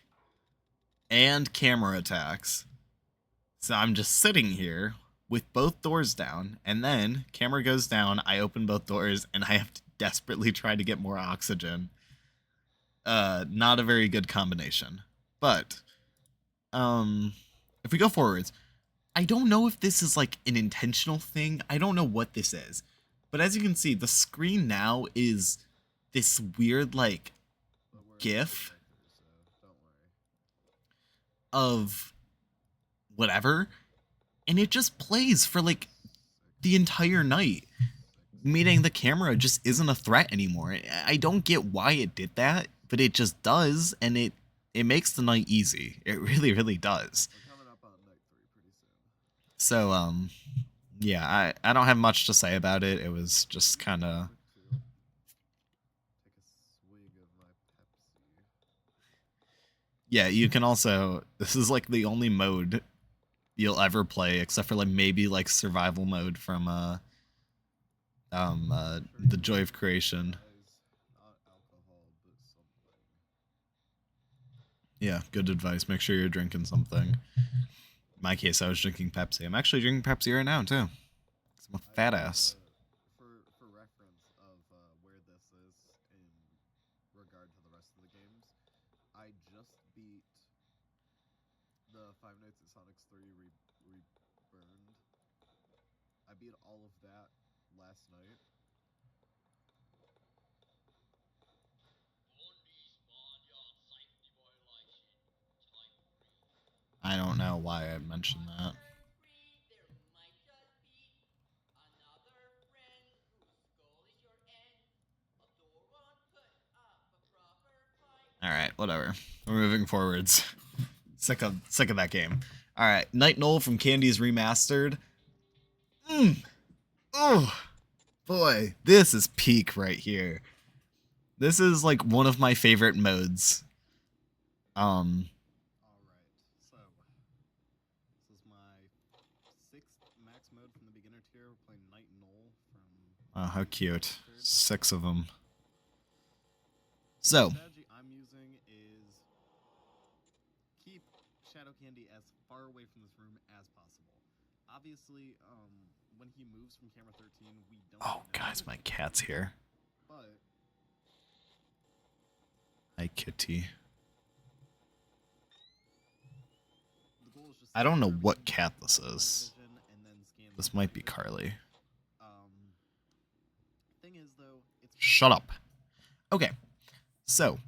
and camera attacks. So I'm just sitting here with both doors down, and then camera goes down, I open both doors, and I have to desperately try to get more oxygen. Not a very good combination. But, if we go forwards, I don't know if this is like an intentional thing. I don't know what this is. But as you can see, the screen now is this weird, like, GIF of whatever. And it just plays for, like, the entire night. Meaning the camera just isn't a threat anymore. I don't get why it did that, but it just does, and it makes the night easy. It really does. So, yeah, I don't have much to say about it. It was just kind of... Yeah, you can also... This is, like, the only mode you'll ever play, except for, like, maybe, like, survival mode from, The Joy of Creation. Yeah, good advice. Make sure you're drinking something. In my case, I was drinking Pepsi. I'm actually drinking Pepsi right now, too. 'Cause I'm a fat ass. For reference, Sonics 3 Reburned. I beat all of that last night. I don't know why I mentioned that. All right, whatever. We're moving forwards. Sick of that game. All right, Night Knoll from Candy's Remastered. Oh, boy, this is peak right here. This is like one of my favorite modes. All right, so this is my 6th max mode from the beginner tier. We're playing Night Knoll from. Oh, how cute! 6 of them. So. The strategy I'm using is keep Shadow Candy as far away from this room as possible. Obviously, when he moves from camera 13, we don't. Oh, guys, my cat's here. But hi, kitty. The goal is just I don't know what cat this is. This might be Carly. Thing is, though, it's shut up. Okay, so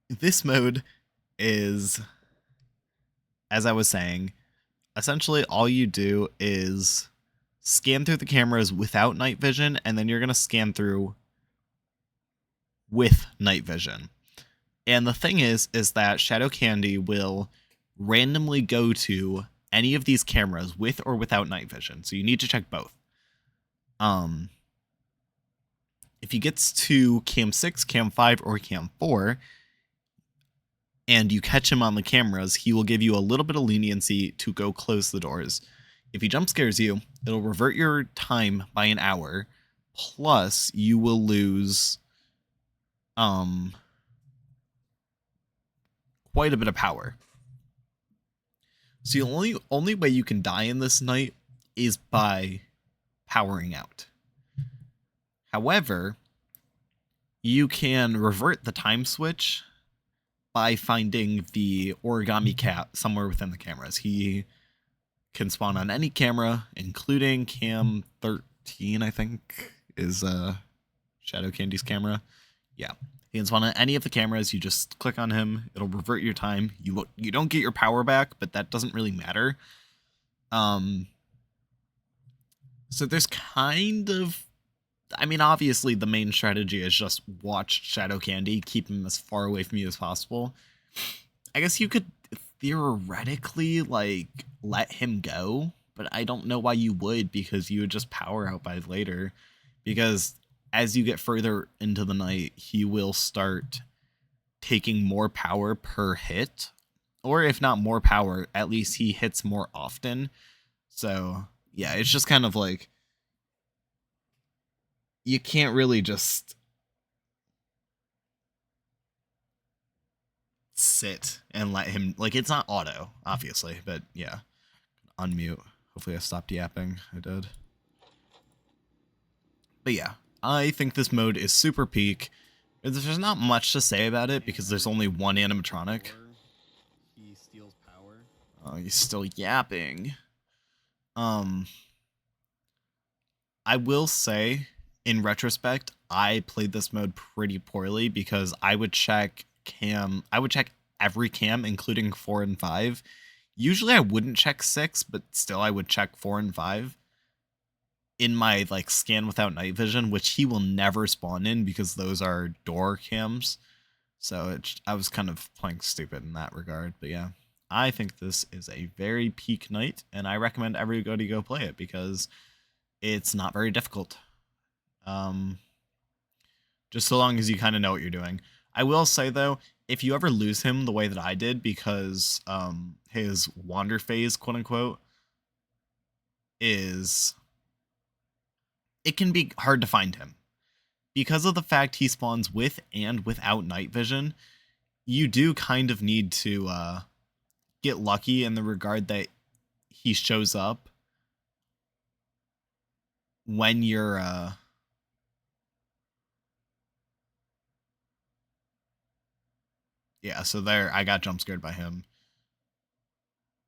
this mode is, as I was saying, essentially all you do is scan through the cameras without night vision, and then you're going to scan through with night vision. And the thing is that Shadow Candy will randomly go to any of these cameras with or without night vision. So you need to check both. If he gets to cam 6, cam 5, or cam 4, and you catch him on the cameras, he will give you a little bit of leniency to go close the doors. If he jump scares you, it'll revert your time by an hour, plus you will lose quite a bit of power. So the only way you can die in this night is by powering out. However, you can revert the time switch by finding the origami cat somewhere within the cameras. He can spawn on any camera, including cam 13, I think, is Shadow Candy's camera. Yeah. He can spawn on any of the cameras. You just click on him. It'll revert your time. You don't get your power back, but that doesn't really matter. So there's kind of... I mean, obviously, the main strategy is just watch Shadow Candy, keep him as far away from you as possible. I guess you could theoretically, like, let him go, but I don't know why you would, because you would just power out by later. Because as you get further into the night, he will start taking more power per hit. Or if not more power, at least he hits more often. So, yeah, it's just kind of like... you can't really just sit and let him, like, it's not auto, obviously, but yeah. Unmute. Hopefully I stopped yapping. I did. But yeah, I think this mode is super peak. There's not much to say about it because there's only one animatronic. He steals power. Oh, he's still yapping. I will say, in retrospect, I played this mode pretty poorly because I would check every cam, including 4 and 5. Usually I wouldn't check 6, but still I would check 4 and 5 in my like scan without night vision, which he will never spawn in because those are door cams. So I was kind of playing stupid in that regard. But yeah, I think this is a very peak night, and I recommend everybody go play it because it's not very difficult. Just so long as you kind of know what you're doing. I will say, though, if you ever lose him the way that I did, because his wander phase, quote unquote, it can be hard to find him. Because of the fact he spawns with and without night vision, you do kind of need to get lucky in the regard that he shows up when you're... yeah, so there, I got jump scared by him.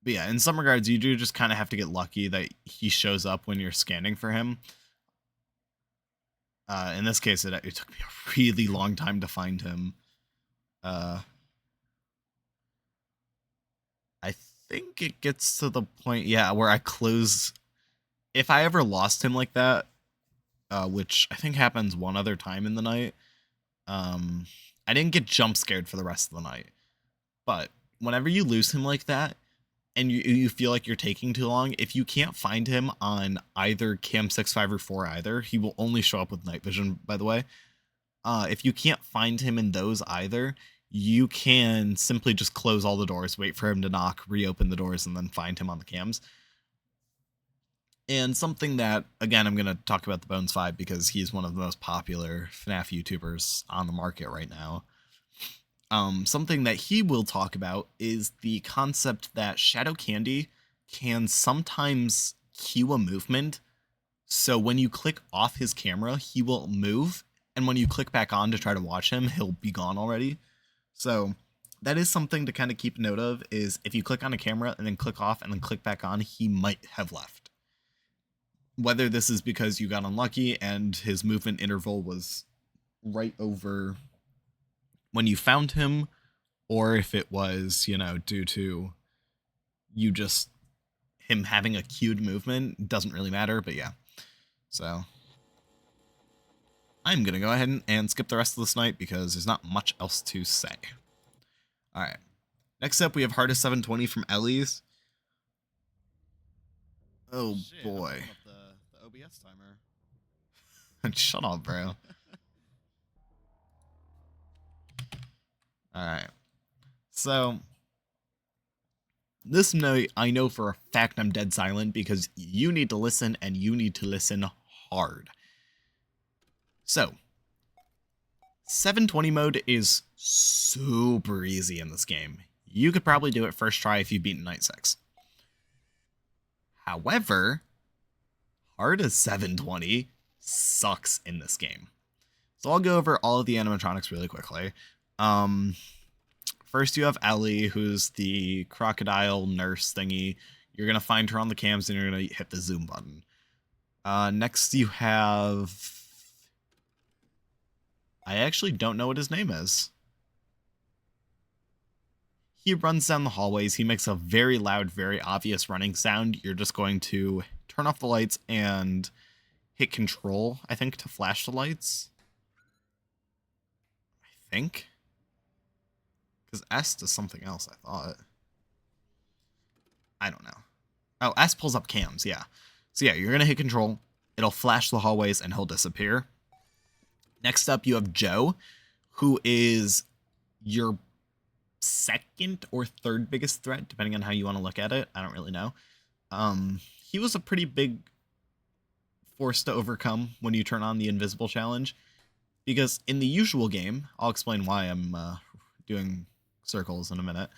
But yeah, in some regards, you do just kind of have to get lucky that he shows up when you're scanning for him. In this case, it took me a really long time to find him. I think it gets to the point, yeah, where I close. If I ever lost him like that, which I think happens one other time in the night, I didn't get jump scared for the rest of the night. But whenever you lose him like that, and you feel like you're taking too long, if you can't find him on either cam 6, 5, or 4 either, he will only show up with night vision, by the way. If you can't find him in those either, you can simply just close all the doors, wait for him to knock, reopen the doors, and then find him on the cams. And something that, again, I'm going to talk about the Bones 5 because he's one of the most popular FNAF YouTubers on the market right now. Something that he will talk about is the concept that Shadow Candy can sometimes cue a movement. So when you click off his camera, he will move. And when you click back on to try to watch him, he'll be gone already. So that is something to kind of keep note of, is if you click on a camera and then click off and then click back on, he might have left. Whether this is because you got unlucky and his movement interval was right over when you found him, or if it was, due to you just him having a cued movement, doesn't really matter, but yeah. So I'm gonna go ahead and skip the rest of this night because there's not much else to say. Alright. Next up we have Hardest 720 from Ellie's. Oh shit, boy. The OBS timer. Shut up, bro. Alright. So this night, I know for a fact I'm dead silent because you need to listen, and you need to listen hard. So, 720 mode is super easy in this game. You could probably do it first try if you've beaten Night 6. However, hard as 720 sucks in this game. So I'll go over all of the animatronics really quickly. First you have Ellie, who's the crocodile nurse thingy. You're going to find her on the cams and you're going to hit the zoom button. Next you have... I actually don't know what his name is. He runs down the hallways. He makes a very loud, very obvious running sound. You're just going to turn off the lights and hit control, I think, to flash the lights. I think. Because S does something else, I thought. I don't know. Oh, S pulls up cams, yeah. So yeah, you're going to hit control. It'll flash the hallways and he'll disappear. Next up, you have Joe, who is your second or third biggest threat, depending on how you want to look at it. I don't really know. He was a pretty big force to overcome when you turn on the invisible challenge, because in the usual game, I'll explain why I'm doing circles in a minute.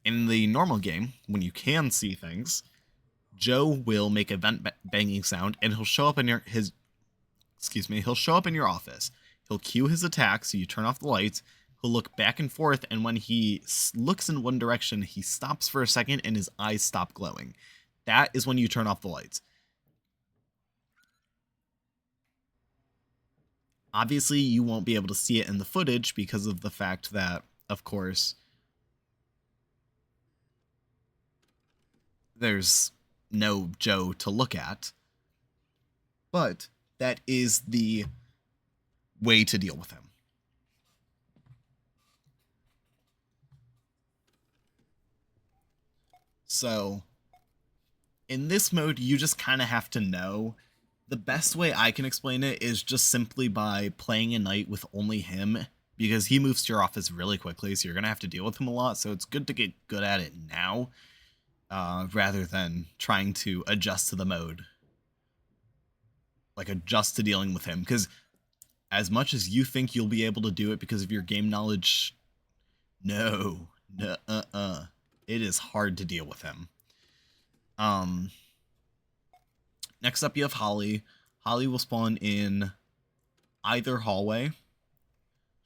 In the normal game, when you can see things, Joe will make a vent banging sound, and he'll show up in he'll show up in your office. He'll cue his attack, so you turn off the lights. He'll look back and forth, and when he looks in one direction, he stops for a second and his eyes stop glowing. That is when you turn off the lights. Obviously, you won't be able to see it in the footage because of the fact that, of course, there's no Joe to look at. But that is the way to deal with him. So, in this mode, you just kind of have to know. The best way I can explain it is just simply by playing a night with only him, because he moves to your office really quickly, so you're going to have to deal with him a lot, so it's good to get good at it now, rather than trying to adjust to the mode. Like, adjust to dealing with him, because as much as you think you'll be able to do it because of your game knowledge, no, it is hard to deal with him. Next up you have Holly. Holly will spawn in either hallway.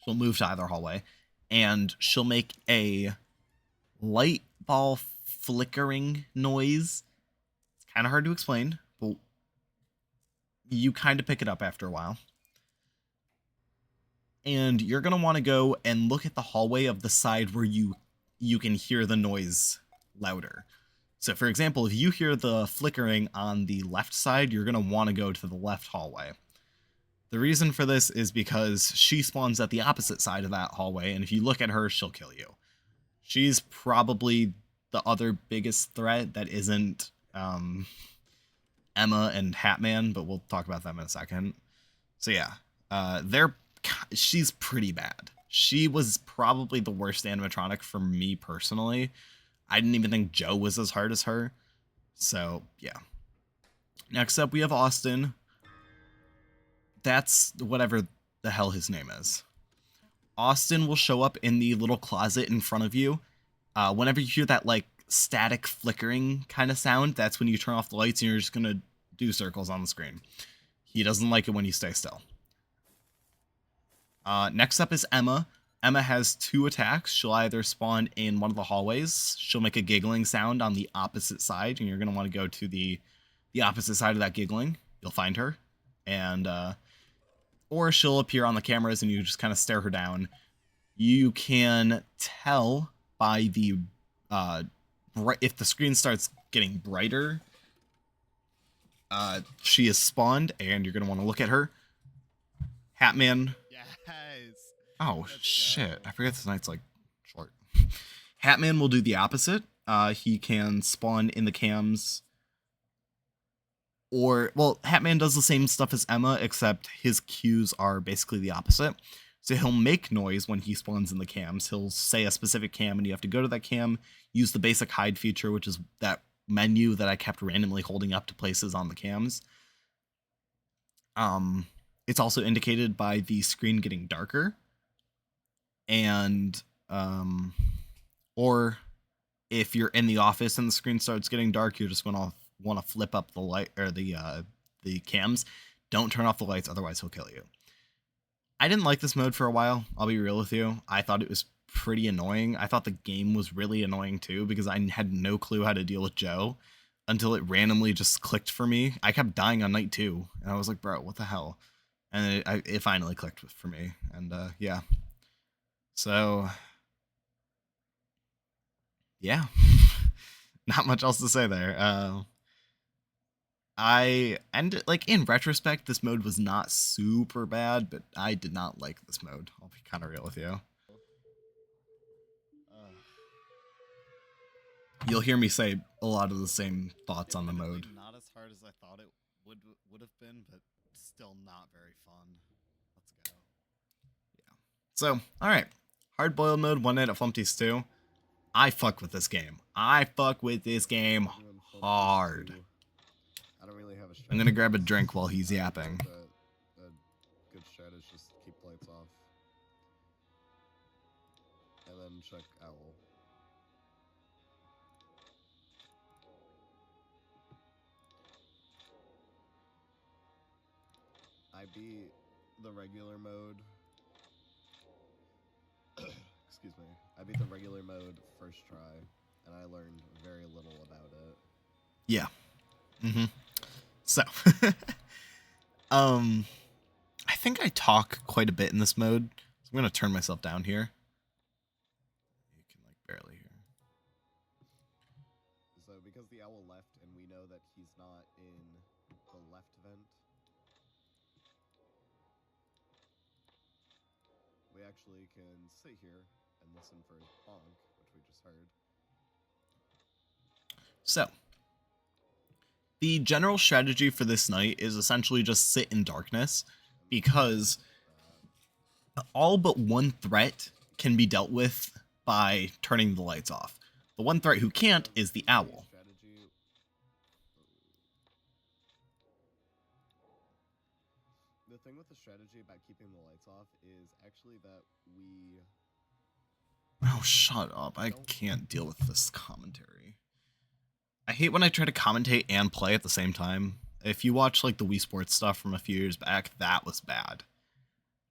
She'll move to either hallway, and she'll make a light ball flickering noise. It's kind of hard to explain, but you kind of pick it up after a while. And you're going to want to go and look at the hallway of the side where you can hear the noise louder. So for example, if you hear the flickering on the left side, you're going to want to go to the left hallway. The reason for this is because she spawns at the opposite side of that hallway, and if you look at her, she'll kill you. She's probably the other biggest threat that isn't Emma and Hatman, but we'll talk about them in a second. So yeah, she's pretty bad. She was probably the worst animatronic for me personally. I didn't even think Joe was as hard as her. So yeah. Next up, we have Austin. That's whatever the hell his name is. Austin will show up in the little closet in front of you. Whenever you hear that like static flickering kind of sound, that's when you turn off the lights and you're just going to do circles on the screen. He doesn't like it when you stay still. Next up is Emma. Emma has 2 attacks. She'll either spawn in one of the hallways. She'll make a giggling sound on the opposite side, and you're going to want to go to the opposite side of that giggling. You'll find her. And or she'll appear on the cameras and you just kind of stare her down. You can tell by the if the screen starts getting brighter, she is spawned, and you're gonna want to look at her. Hatman. Yes. Oh shit! I forget this night's like short. Hatman will do the opposite. He can spawn in the cams. Or, well, Hatman does the same stuff as Emma, except his cues are basically the opposite. So he'll make noise when he spawns in the cams. He'll say a specific cam, and you have to go to that cam, use the basic hide feature, which is that menu that I kept randomly holding up to places on the cams. It's also indicated by the screen getting darker. And, or if you're in the office and the screen starts getting dark, you're just going to want to flip up the light or the cams. Don't turn off the lights, otherwise he'll kill you. I didn't like this mode for a while, I'll be real with you. I thought it was pretty annoying. I thought the game was really annoying too, because I had no clue how to deal with Joe until it randomly just clicked for me. I kept dying on night 2, and I was like, bro, what the hell? And it finally clicked for me, and yeah. So yeah. Not much else to say there. Like in retrospect, this mode was not super bad, but I did not like this mode. I'll be kind of real with you. You'll hear me say a lot of the same thoughts on the mode. Not as hard as I thought it would have been, but still not very fun. Let's go. Yeah. So, all right, hard boiled mode, One Night at Flumpty's 2. I fuck with this game. I fuck with this game hard. I don't really have a strategy. I'm gonna grab a drink while he's yapping. A good strat is just keep lights off. And then check Owl. I beat the regular mode. Excuse me. I beat the regular mode first try, and I learned very little about it. Yeah. So, I think I talk quite a bit in this mode, so I'm gonna turn myself down here. You can like barely hear. So because the owl left, and we know that he's not in the left vent, we actually can sit here and listen for his honk, which we just heard. So, the general strategy for this night is essentially just sit in darkness, because all but one threat can be dealt with by turning the lights off. The one threat who can't is the owl. The thing with the strategy about keeping the lights off is actually that we... Oh, shut up. I can't deal with this commentary. I hate when I try to commentate and play at the same time. If you watch like the Wii Sports stuff from a few years back, that was bad.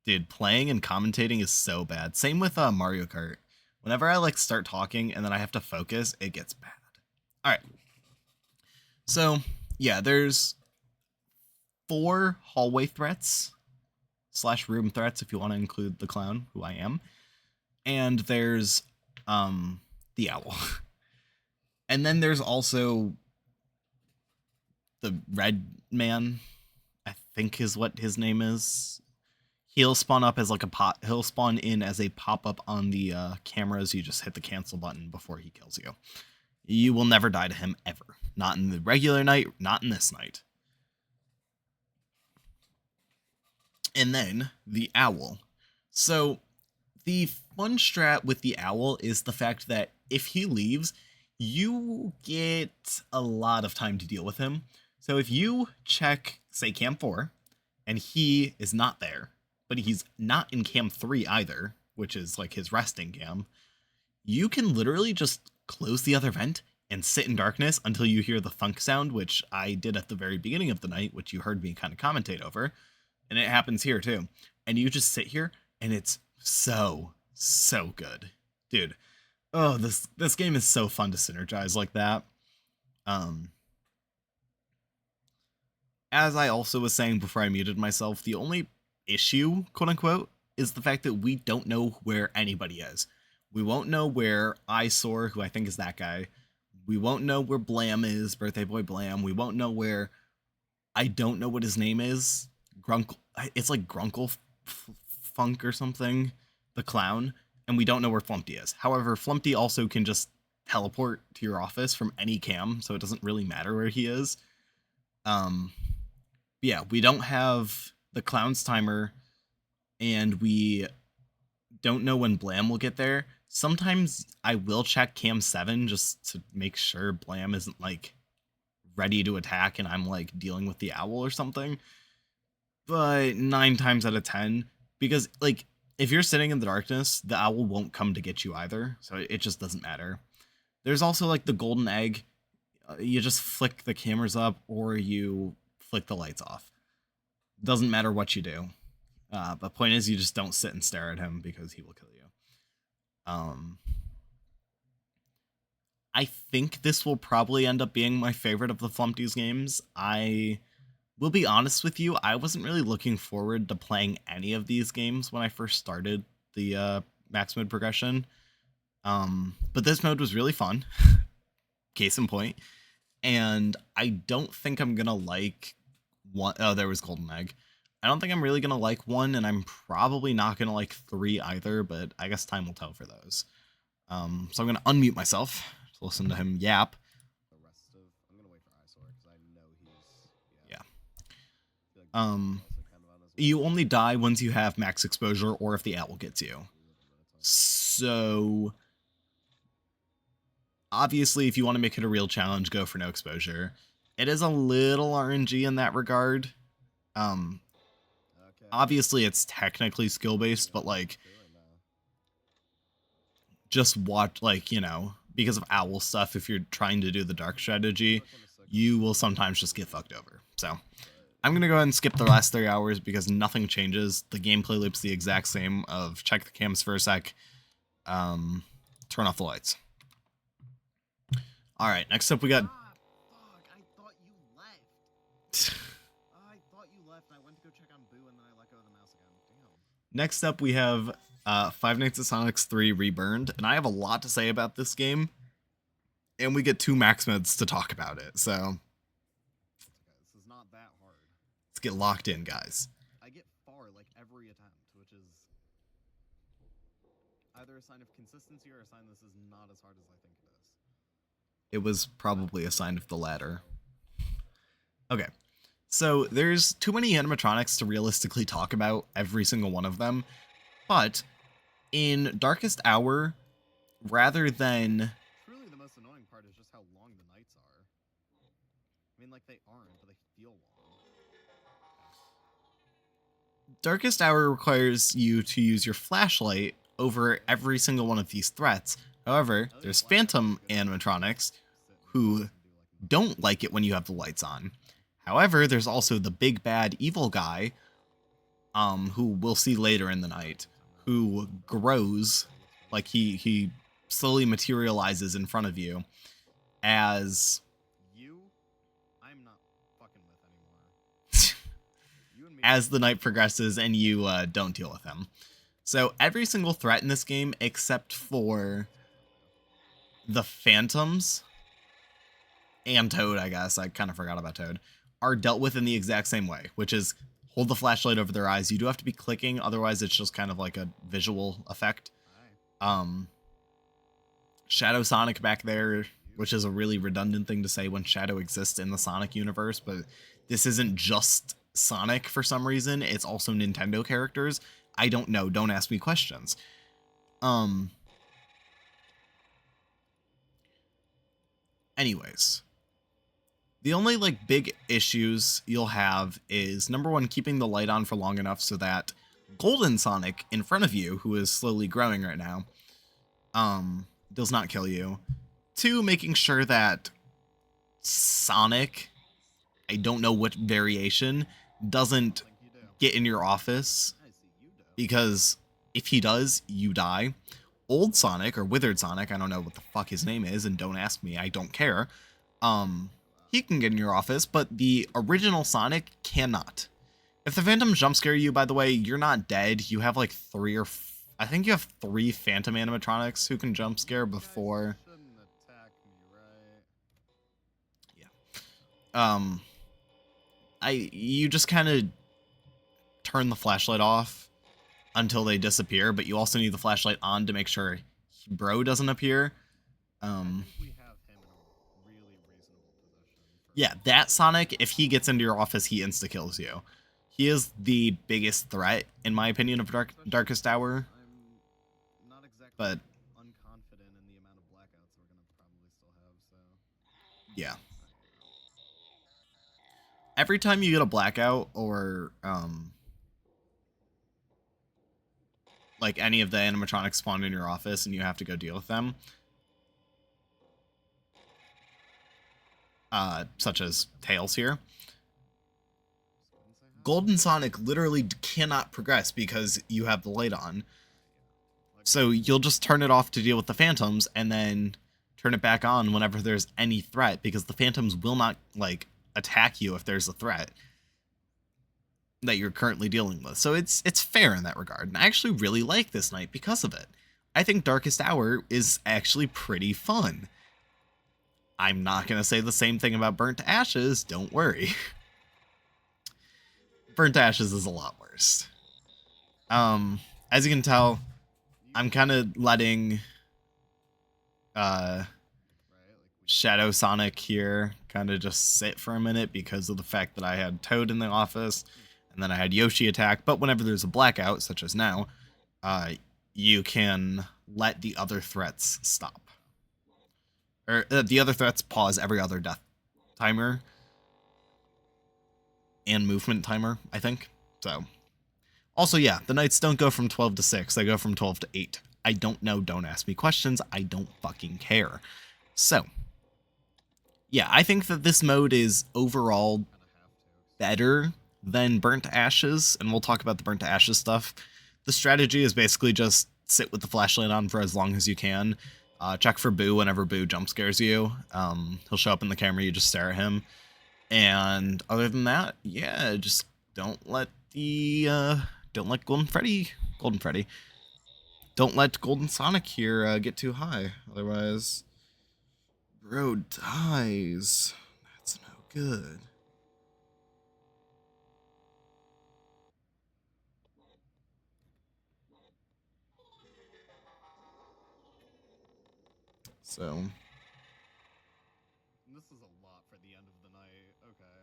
Dude, playing and commentating is so bad. Same with Mario Kart. Whenever I like start talking and then I have to focus, it gets bad. All right. So, yeah, there's 4 hallway threats / room threats if you want to include the clown, who I am. And there's the owl. And then there's also the red man, I think is what his name is. He'll spawn up as like he'll spawn in as a pop-up on the cameras. You just hit the cancel button before he kills you. You will never die to him ever. Not in the regular night, not in this night. And then the owl. So the fun strat with the owl is the fact that if he leaves, you get a lot of time to deal with him. So if you check, say, cam 4, and he is not there, but he's not in cam 3 either, which is like his resting cam, you can literally just close the other vent and sit in darkness until you hear the thunk sound, which I did at the very beginning of the night, which you heard me kind of commentate over. And it happens here too. And you just sit here, and it's so good. Dude, oh, this game is so fun to synergize like that. As I also was saying before I muted myself, the only issue, quote unquote, is the fact that we don't know where anybody is. We won't know where Eyesore, who I think is that guy. We won't know where Blam is, Birthday Boy Blam. We won't know where, I don't know what his name is. Grunkle, it's like Grunkle Funk or something, the clown. And we don't know where Flumpty is. However, Flumpty also can just teleport to your office from any cam, so it doesn't really matter where he is. Yeah, we don't have the clown's timer, and we don't know when Blam will get there. Sometimes I will check cam 7 just to make sure Blam isn't like ready to attack and I'm like dealing with the owl or something. But 9 times out of 10, because like if you're sitting in the darkness, the owl won't come to get you either, so it just doesn't matter. There's also like the golden egg. You just flick the cameras up or you flick the lights off. Doesn't matter what you do. But point is, you just don't sit and stare at him because he will kill you. I think this will probably end up being my favorite of the Flumpty's games. I will be honest with you, I wasn't really looking forward to playing any of these games when I first started the max mode progression. But this mode was really fun. Case in point. And I don't think I'm gonna like one. Oh, there was Golden Egg. I don't think I'm really gonna like 1, and I'm probably not gonna like 3 either, but I guess time will tell for those. So I'm gonna unmute myself to listen to him yap. The rest of, I'm gonna wait for Eyesore because I know he's Yeah. Like, also kind of on his way. You only die once you have max exposure or if the owl gets you. So obviously, if you want to make it a real challenge, go for no exposure. It is a little RNG in that regard. Obviously, it's technically skill-based, but, like, just watch, like, you know, because of owl stuff, if you're trying to do the dark strategy, you will sometimes just get fucked over. So, I'm going to go ahead and skip the last 3 hours because nothing changes. The gameplay loop's the exact same of check the cams for a sec, turn off the lights. Alright, next up we got... Fuck, I thought you left. I thought you left. I went to go check on Boo and then I let go of the mouse again. Damn. Next up we have Five Nights at Sonic's 3 Reburned, and I have a lot to say about this game, and we get 2 max modes to talk about it, so... Okay, this is not that hard. Let's get locked in, guys. I get far like every attempt, which is either a sign of consistency or a sign this is not as hard as I think it is. It was probably a sign of the latter. Okay, so there's too many animatronics to realistically talk about every single one of them, but in Darkest Hour, rather than... Truly the most annoying part is just how long the nights are. I mean, like, they aren't, but they feel long. Darkest Hour requires you to use your flashlight over every single one of these threats. However, there's Phantom animatronics who don't like it when you have the lights on. However, there's also the big bad evil guy, who we'll see later in the night, who grows, like he slowly materializes in front of you. as You, I'm not fucking with anymore. You and me. as the night progresses and you don't deal with him. So every single threat in this game, except for the Phantoms and Toad, I guess, I kind of forgot about Toad, are dealt with in the exact same way, which is hold the flashlight over their eyes. You do have to be clicking, otherwise it's just kind of like a visual effect. Shadow Sonic back there, which is a really redundant thing to say when Shadow exists in the Sonic universe, but this isn't just Sonic for some reason, it's also Nintendo characters. I don't know, don't ask me questions. Anyways, the only like big issues you'll have is number one, keeping the light on for long enough so that Golden Sonic in front of you, who is slowly growing right now, does not kill you. Two, making sure that Sonic, I don't know what variation, doesn't get in your office, because if he does, you die. Old Sonic, or Withered Sonic, I don't know what the fuck his name is, and don't ask me, I don't care. He can get in your office, but the original Sonic cannot. If the Phantoms jump scare you, by the way, you're not dead. You have like I think you have 3 Phantom animatronics who can jump scare before. Yeah. You just kind of turn the flashlight off until they disappear, but you also need the flashlight on to make sure Bro doesn't appear. Yeah, that Sonic, if he gets into your office, he insta-kills you. He is the biggest threat, in my opinion, of Darkest Hour. I'm not exactly but unconfident in the amount of blackouts we're gonna probably still have, so. Yeah. Every time you get a blackout, or like any of the animatronics spawn in your office and you have to go deal with them, such as Tails here, Golden Sonic literally cannot progress because you have the light on. So you'll just turn it off to deal with the Phantoms and then turn it back on whenever there's any threat, because the Phantoms will not like attack you if there's a threat that you're currently dealing with. So it's fair in that regard. And I actually really like this night because of it. I think Darkest Hour is actually pretty fun. I'm not going to say the same thing about Burnt Ashes, don't worry. Burnt Ashes is a lot worse. As you can tell, I'm kind of letting Shadow Sonic here kind of just sit for a minute because of the fact that I had Toad in the office and then I had Yoshi attack. But whenever there's a blackout, such as now, you can let the other threats stop. Or the other threats pause every other death timer and movement timer, I think. So, also, yeah, the nights don't go from 12 to 6. They go from 12 to 8. I don't know. Don't ask me questions. I don't fucking care. So, yeah, I think that this mode is overall better than Burnt Ashes, and we'll talk about the Burnt Ashes stuff. The strategy is basically just sit with the flashlight on for as long as you can. Check for Boo whenever Boo jump scares you. He'll show up in the camera, you just stare at him. And other than that, yeah, just don't let Golden Freddy, don't let Golden Sonic here get too high. Otherwise, Bro dies. That's no good. So, This is a lot for the end of the night. Okay.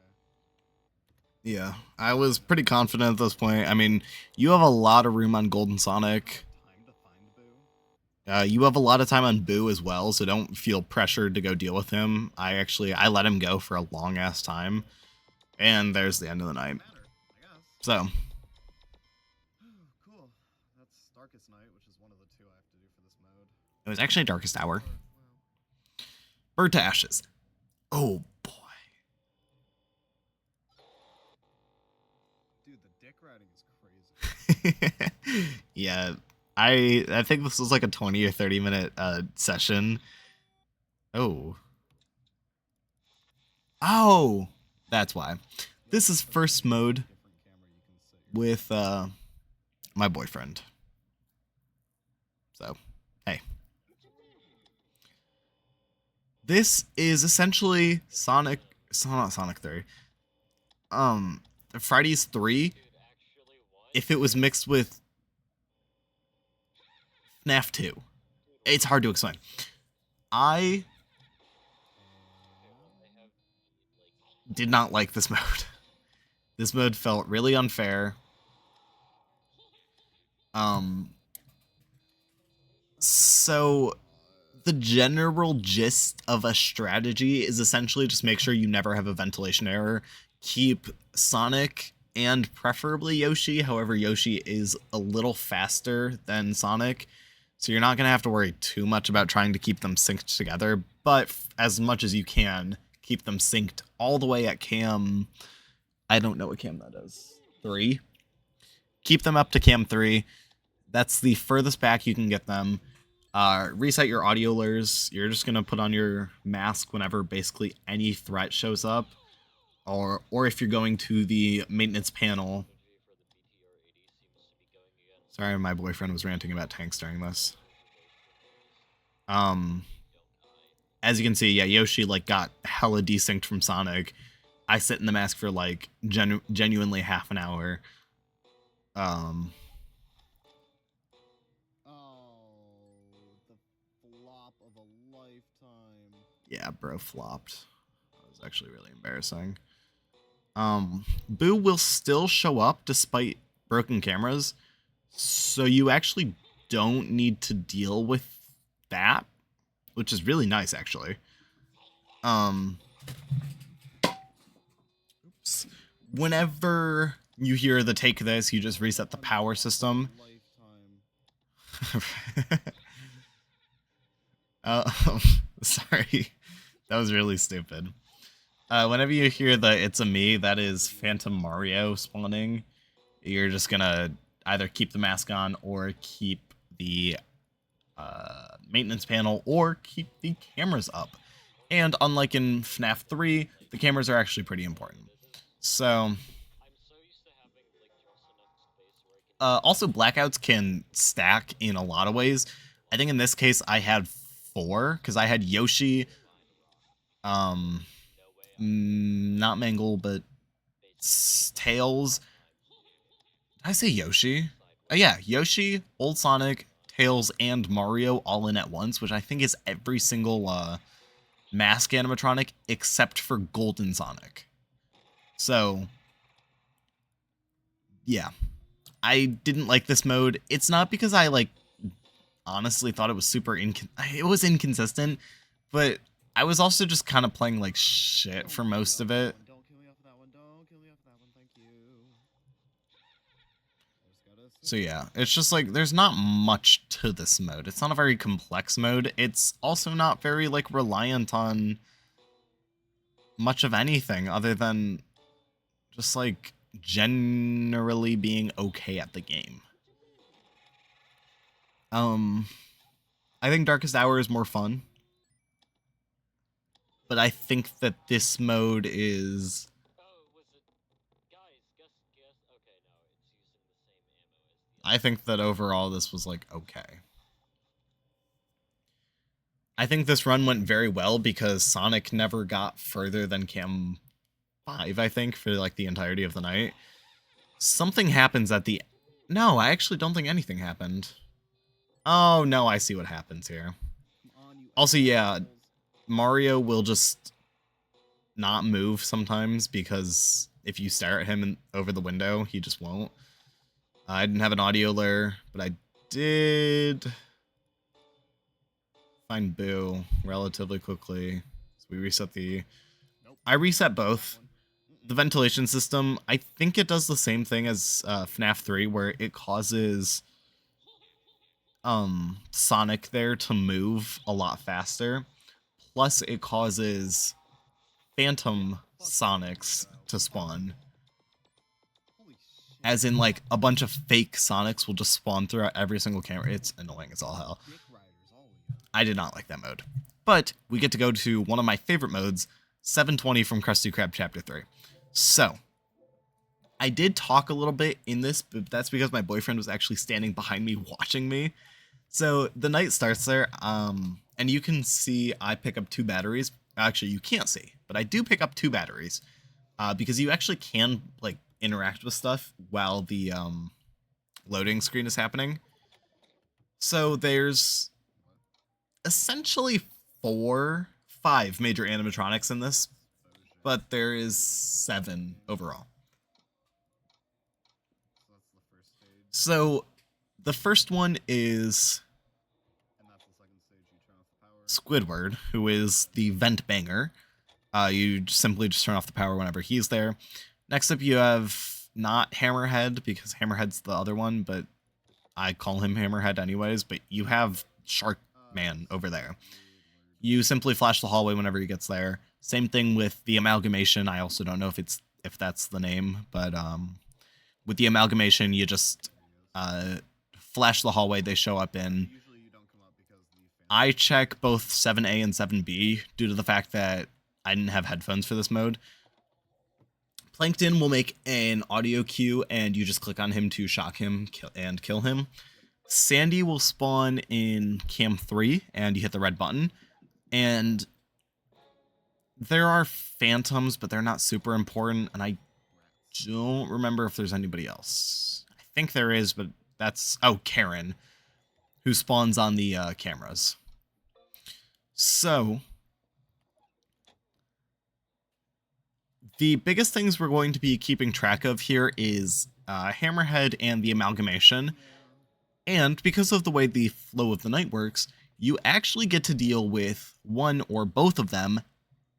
yeah, I was pretty confident at this point. I mean, you have a lot of room on Golden Sonic. Time to find Boo. You have a lot of time on Boo as well, so don't feel pressured to go deal with him. I let him go for a long ass time, and there's the end of the night. So, cool. That's Darkest Night, which is one of the 2 I have to do for this mode. it was actually Darkest Hour. Burnt Ashes. Oh boy. Dude, the dick riding is crazy. Yeah, I think this was like a 20 or 30 minute session. Oh, Oh, that's why. This is It's a first mode different camera you can set your with my boyfriend. So, hey. This is essentially Sonic, not Sonic 3. Friday's 3 if it was mixed with FNAF 2. It's hard to explain. I did not like this mode. This mode felt really unfair. So the general gist of a strategy is essentially just make sure you never have a ventilation error. Keep Sonic and preferably Yoshi. However, Yoshi is a little faster than Sonic, so you're not going to have to worry too much about trying to keep them synced together. But as much as you can, keep them synced all the way at cam. I don't know what cam that is. 3. Keep them up to cam 3. That's the furthest back you can get them. Reset your audio layers. You're just gonna put on your mask whenever basically any threat shows up, or if you're going to the maintenance panel. Sorry, my boyfriend was ranting about tanks during this. As you can see, yeah, Yoshi like got hella desynced from Sonic. I sit in the mask for like genuinely half an hour. Oh, the flop of a lifetime. Yeah, bro flopped. That was actually really embarrassing. Boo will still show up despite broken cameras, so you actually don't need to deal with that, which is really nice, actually. Oops. Whenever you hear the take this, you just reset the power system. Sorry. That was really stupid. Whenever you hear the "it's a me," that is Phantom Mario spawning. You're just gonna either keep the mask on or keep the maintenance panel or keep the cameras up. And unlike in FNAF 3, the cameras are actually pretty important. So, also blackouts can stack in a lot of ways. I think in this case I had 4 because I had Yoshi, not Mangle, but Tails. Did I say Yoshi? Oh yeah, Yoshi, Old Sonic, Tails, and Mario all in at once, which I think is every single mask animatronic except for Golden Sonic. So, yeah. I didn't like this mode. It's not because I, like, honestly thought it was it was inconsistent, but I was also just kind of playing like shit for most of it. Don't kill me off of that one. Don't kill me off of that one. Thank you. So yeah, it's just like there's not much to this mode. It's not a very complex mode. It's also not very like reliant on much of anything other than just like generally being okay at the game. I think Darkest Hour is more fun, but I think that this mode is I think that overall this was like okay. I think this run went very well because Sonic never got further than cam 5, I think, for like the entirety of the night. Something happens at the... No, I actually don't think anything happened. Oh, no, I see what happens here. Also, yeah, Mario will just not move sometimes because if you stare at him over the window, he just won't. I didn't have an audio layer, but I did find Boo relatively quickly. So we reset the... I reset both. The ventilation system, I think it does the same thing as FNAF 3, where it causes Sonic there to move a lot faster. Plus, it causes Phantom Sonics to spawn. As in, like, a bunch of fake Sonics will just spawn throughout every single camera. It's annoying as all hell. I did not like that mode. But we get to go to one of my favorite modes, 720 from Krusty Krab Chapter 3. So, I did talk a little bit in this, but that's because my boyfriend was actually standing behind me watching me. So the night starts there, and you can see I pick up 2 batteries. Actually, you can't see, but I do pick up 2 batteries, because you actually can like interact with stuff while the loading screen is happening. So there's essentially 5 major animatronics in this, but there is 7 overall. So the first one is Squidward, who is the vent banger. You simply just turn off the power whenever he's there. Next up, you have not Hammerhead, because Hammerhead's the other one, but I call him Hammerhead anyways. But you have Shark Man over there. You simply flash the hallway whenever he gets there. Same thing with the amalgamation. I also don't know if that's the name, but with the amalgamation, you just flash the hallway they show up in. I check both 7A and 7B due to the fact that I didn't have headphones for this mode. Plankton will make an audio cue, and you just click on him to shock him and kill him. Sandy will spawn in Cam 3, and you hit the red button. And there are phantoms, but they're not super important, and I don't remember if there's anybody else. I think there is, but that's... Oh, Karen, who spawns on the cameras. So, the biggest things we're going to be keeping track of here is Hammerhead and the amalgamation. And because of the way the flow of the night works, you actually get to deal with one or both of them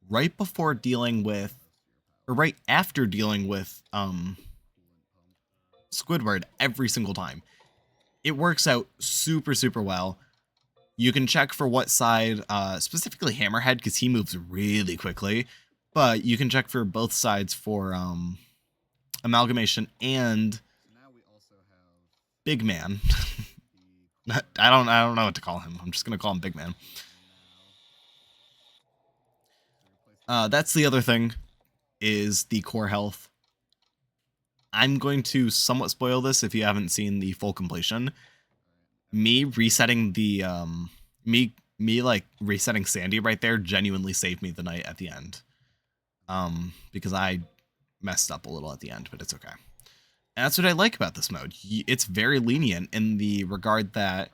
right before dealing with, or right after dealing with Squidward every single time. It works out super, super well. You can check for what side, specifically Hammerhead, because he moves really quickly, but you can check for both sides for amalgamation and Big Man. I don't know what to call him. I'm just gonna call him Big Man. That's the other thing, is the core health. I'm going to somewhat spoil this if you haven't seen the full completion. Me resetting the like resetting Sandy right there genuinely saved me the night at the end. Because I messed up a little at the end, but it's okay. And that's what I like about this mode. It's very lenient in the regard that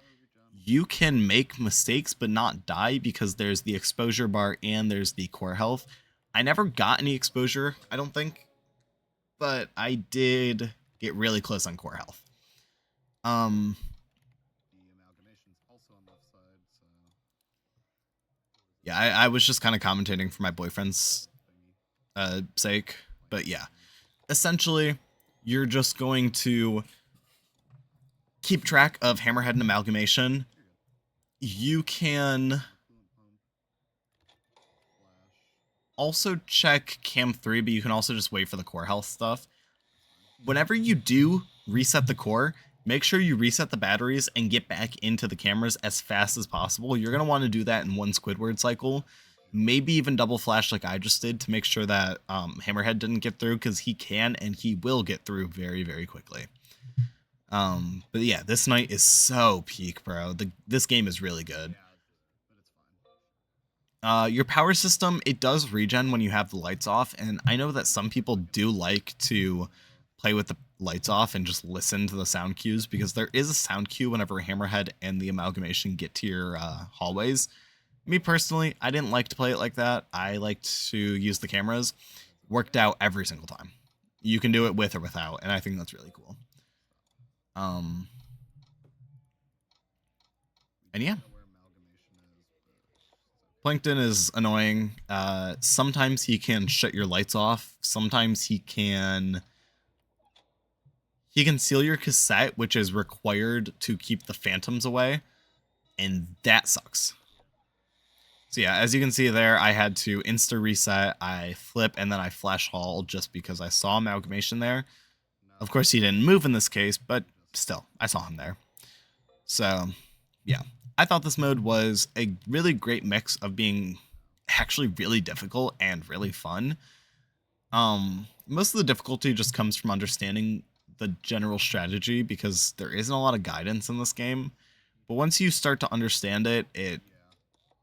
you can make mistakes but not die, because there's the exposure bar and there's the core health. I never got any exposure, I don't think, but I did get really close on core health. Yeah, I was just kind of commentating for my boyfriend's sake, but yeah. Essentially, you're just going to keep track of Hammerhead and amalgamation. You can also check Cam 3, but you can also just wait for the core health stuff. Whenever you do reset the core, make sure you reset the batteries and get back into the cameras as fast as possible. You're going to want to do that in one Squidward cycle. Maybe even double flash like I just did to make sure that Hammerhead didn't get through, because he can and he will get through very, very quickly. But yeah, this night is so peak, bro. This game is really good. Your power system, it does regen when you have the lights off, and I know that some people do like to play with the lights off and just listen to the sound cues, because there is a sound cue whenever Hammerhead and the amalgamation get to your hallways. Me personally, I didn't like to play it like that. I liked to use the cameras. Worked out every single time. You can do it with or without, and I think that's really cool. And yeah. Plankton is annoying. Sometimes he can shut your lights off. Sometimes he can seal your cassette, which is required to keep the phantoms away, and that sucks. So yeah, as you can see there, I had to insta reset, I flip, and then I flash haul just because I saw amalgamation there. Of course, he didn't move in this case, but still, I saw him there. So yeah, I thought this mode was a really great mix of being actually really difficult and really fun. Most of the difficulty just comes from understanding the general strategy because there isn't a lot of guidance in this game. But once you start to understand it, Yeah.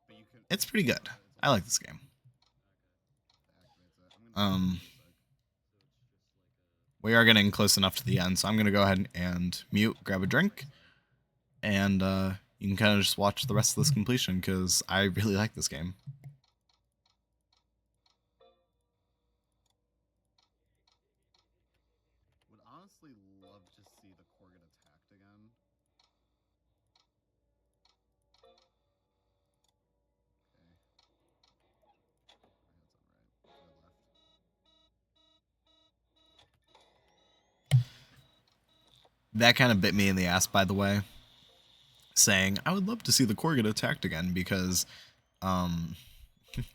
But you can. it's pretty good. It's I like this game. activates it. I'm gonna Um, we are getting close enough to the end, so I'm gonna go ahead and mute, grab a drink, and you can kind of just watch the rest of this completion because I really like this game. Would honestly love to see the core get attacked again. Okay. My hands on right. My left. That kind of bit me in the ass, by the way, saying I would love to see the core get attacked again because um, I heard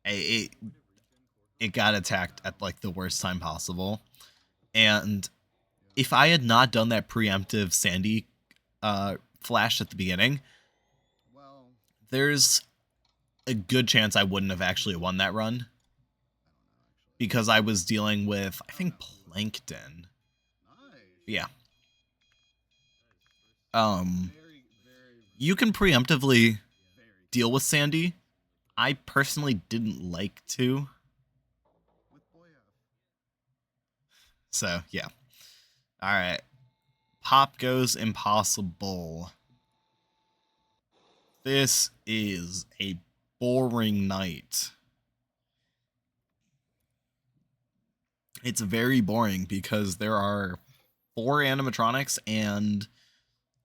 Plankton. it it got attacked at like the worst time possible, and Yeah. if I had not done that preemptive Sandy flash at the beginning, Well, there's a good chance I wouldn't have actually won that run I don't know actually. because I was dealing with, I I don't think, know. Plankton. Nice. Yeah. Very, very, You can preemptively very deal with Sandy. I personally didn't like to. with Boyaf. So, yeah. All right. Pop goes impossible. This is a boring night. It's very boring because there are 4 animatronics and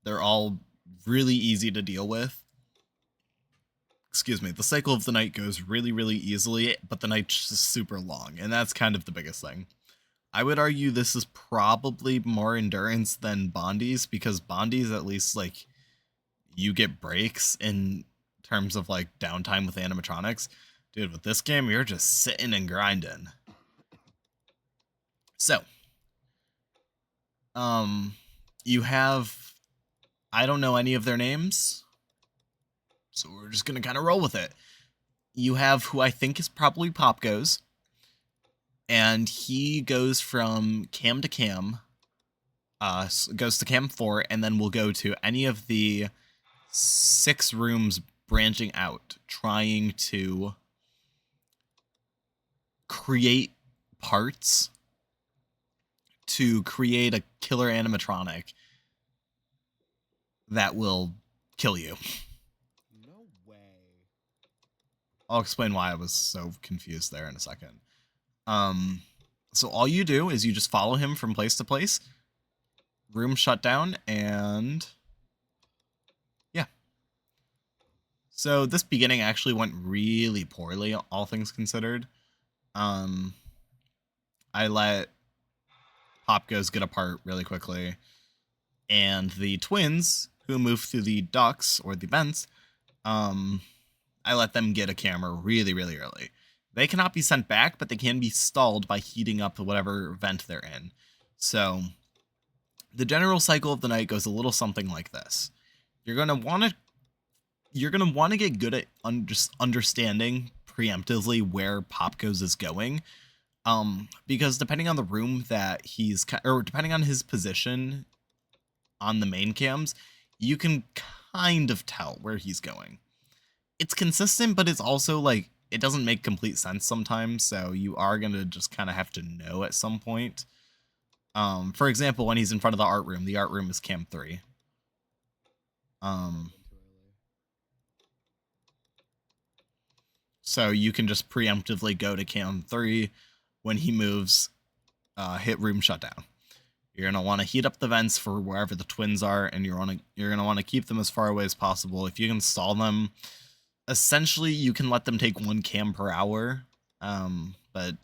they're all really easy to deal with. Excuse me. The cycle of the night goes really, really easily, but the night's just super long, and that's kind of the biggest thing. I would argue this is probably more endurance than Bondi's because Bondi's at least like you get breaks in terms of like downtime with animatronics. Dude, with this game, you're just sitting and grinding. So, you have, I don't know any of their names, so we're just gonna kind of roll with it. You have who I think is probably Pop Goes, and he goes from cam to cam, goes to cam 4, and then will go to any of the 6 rooms branching out, trying to create parts to create a killer animatronic that will kill you. No way. I'll explain why I was so confused there in a second. So all you do is you just follow him from place to place, room shut down, and yeah. So this beginning actually went really poorly, all things considered. I let Pop Goes get apart really quickly, and the twins who move through the ducts or the vents, I let them get a camera really, really early. They cannot be sent back, but they can be stalled by heating up whatever vent they're in. So the general cycle of the night goes a little something like this. You're gonna want to get good at just understanding preemptively where Pop Goes is going. Because depending on the room that he's, or depending on his position on the main cams, you can kind of tell where he's going. It's consistent, but it's also like it doesn't make complete sense sometimes, so you are gonna just kind of have to know at some point. For example, when he's in front of the art room is cam 3. So you can just preemptively go to cam 3 when he moves, hit room shutdown. You're gonna want to heat up the vents for wherever the twins are, and you're gonna want to keep them as far away as possible. If you can stall them, essentially you can let them take 1 cam per hour. But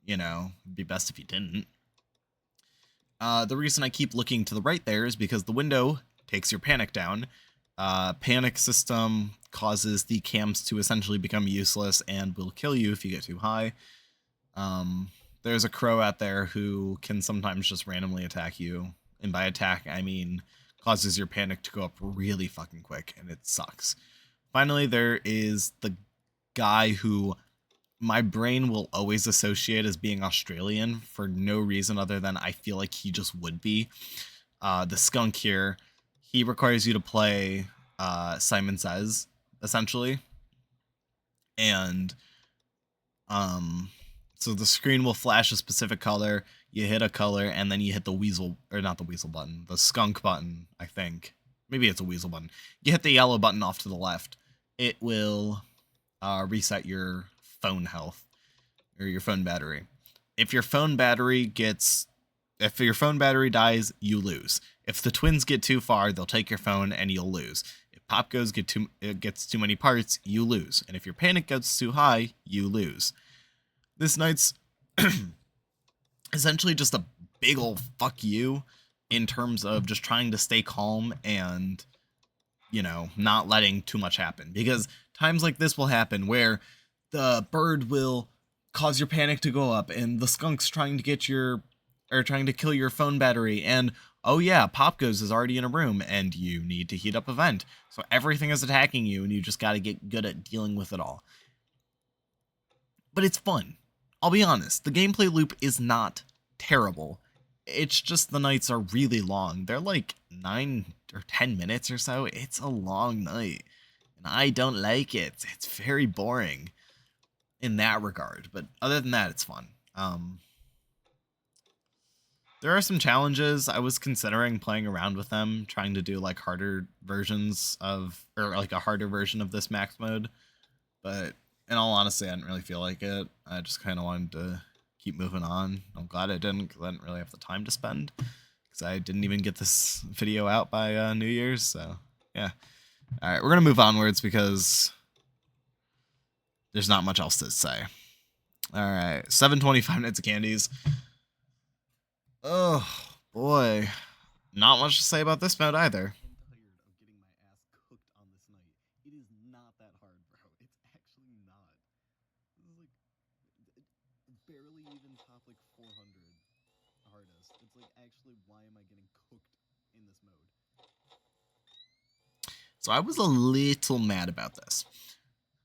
you know, it'd be best if you didn't. The reason I keep looking to the right there is because the window takes your panic down. Panic system causes the cams to essentially become useless and will kill you if you get too high. There's a crow out there who can sometimes just randomly attack you. And by attack, I mean causes your panic to go up really fucking quick, and it sucks. Finally, there is the guy who my brain will always associate as being Australian for no reason other than I feel like he just would be. The skunk here, he requires you to play Simon Says, essentially. And so the screen will flash a specific color, you hit a color, and then you hit the weasel, or not the weasel button, the skunk button, I think. Maybe it's a weasel button. You hit the yellow button off to the left. It will reset your phone health, or your phone battery. If your phone battery dies, you lose. If the twins get too far, they'll take your phone and you'll lose. If pop goes gets too many parts, you lose. And if your panic gets too high, you lose. This night's essentially just a big ol' fuck you in terms of just trying to stay calm and, you know, not letting too much happen. Because times like this will happen where the bird will cause your panic to go up and the skunk's trying to kill your phone battery, and oh yeah, Pop Goes is already in a room and you need to heat up a vent. So everything is attacking you and you just gotta get good at dealing with it all. But it's fun. I'll be honest, the gameplay loop is not terrible. It's just the nights are really long. They're like 9 or 10 minutes or so. It's a long night. And I don't like it. It's very boring in that regard. But other than that, it's fun. There are some challenges. I was considering playing around with them, trying to do like harder versions of, or like a harder version of this max mode. But in all honesty, I didn't really feel like it. I just kind of wanted to keep moving on. I'm glad I didn't, because I didn't really have the time to spend, because I didn't even get this video out by New Year's. So yeah. All right, we're gonna move onwards because there's not much else to say. All right, 725 minutes of candies. Oh boy, not much to say about this mode either. I'm tired of getting my ass cooked on this night. It is not that hard, bro. It's actually not. This is like barely even top like 400 hardest. It's like, actually, why am I getting cooked in this mode? So I was a little mad about this.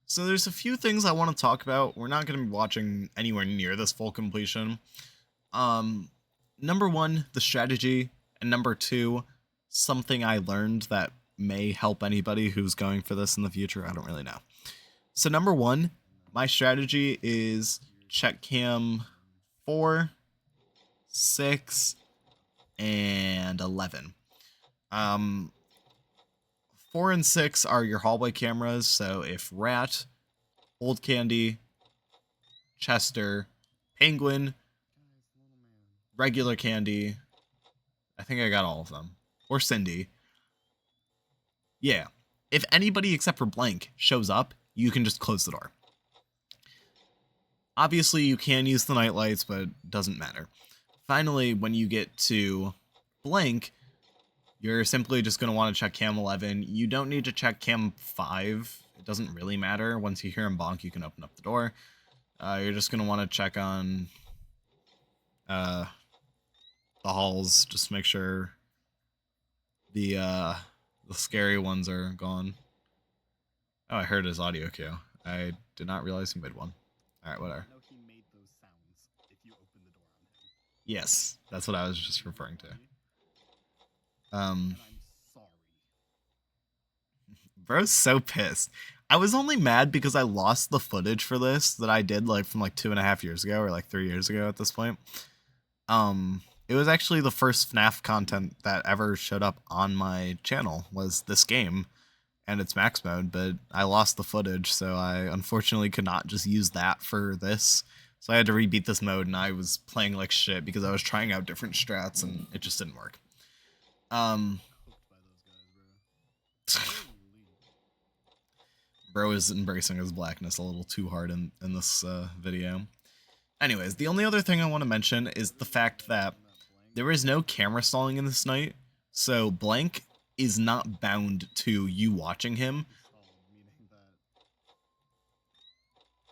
So there's a few things I want to talk about. We're not going to be watching anywhere near this full completion. Number one, the strategy, and number two, something I learned that may help anybody who's going for this in the future. I don't really know. So number one, my strategy is check cam 4, 6, and 11. 4 and 6 are your hallway cameras, so if Rat, Old Candy, Chester, Penguin, regular Candy, I think I got all of them, or Cindy. Yeah, if anybody except for Blank shows up, you can just close the door. Obviously, you can use the night lights, but it doesn't matter. Finally, when you get to Blank, you're simply just going to want to check cam 11. You don't need to check cam 5. It doesn't really matter. Once you hear him bonk, you can open up the door. You're just going to want to check on the halls, just to make sure the scary ones are gone. Oh, I heard his audio cue. I did not realize he made one. All right, whatever. No, he made those sounds if you open the door on him. Yes, that's what I was just referring to. And I'm sorry. Bro's so pissed. I was only mad because I lost the footage for this that I did like from like 2.5 years ago, or like 3 years ago at this point. It was actually the first FNAF content that ever showed up on my channel, was this game and its max mode, but I lost the footage, so I unfortunately could not just use that for this. So I had to rebeat this mode, and I was playing like shit because I was trying out different strats and it just didn't work. Cooked by those guys, bro. Bro is embracing his blackness a little too hard in this video. Anyways, the only other thing I want to mention is the fact that there is no camera stalling in this night, so Blank is not bound to you watching him.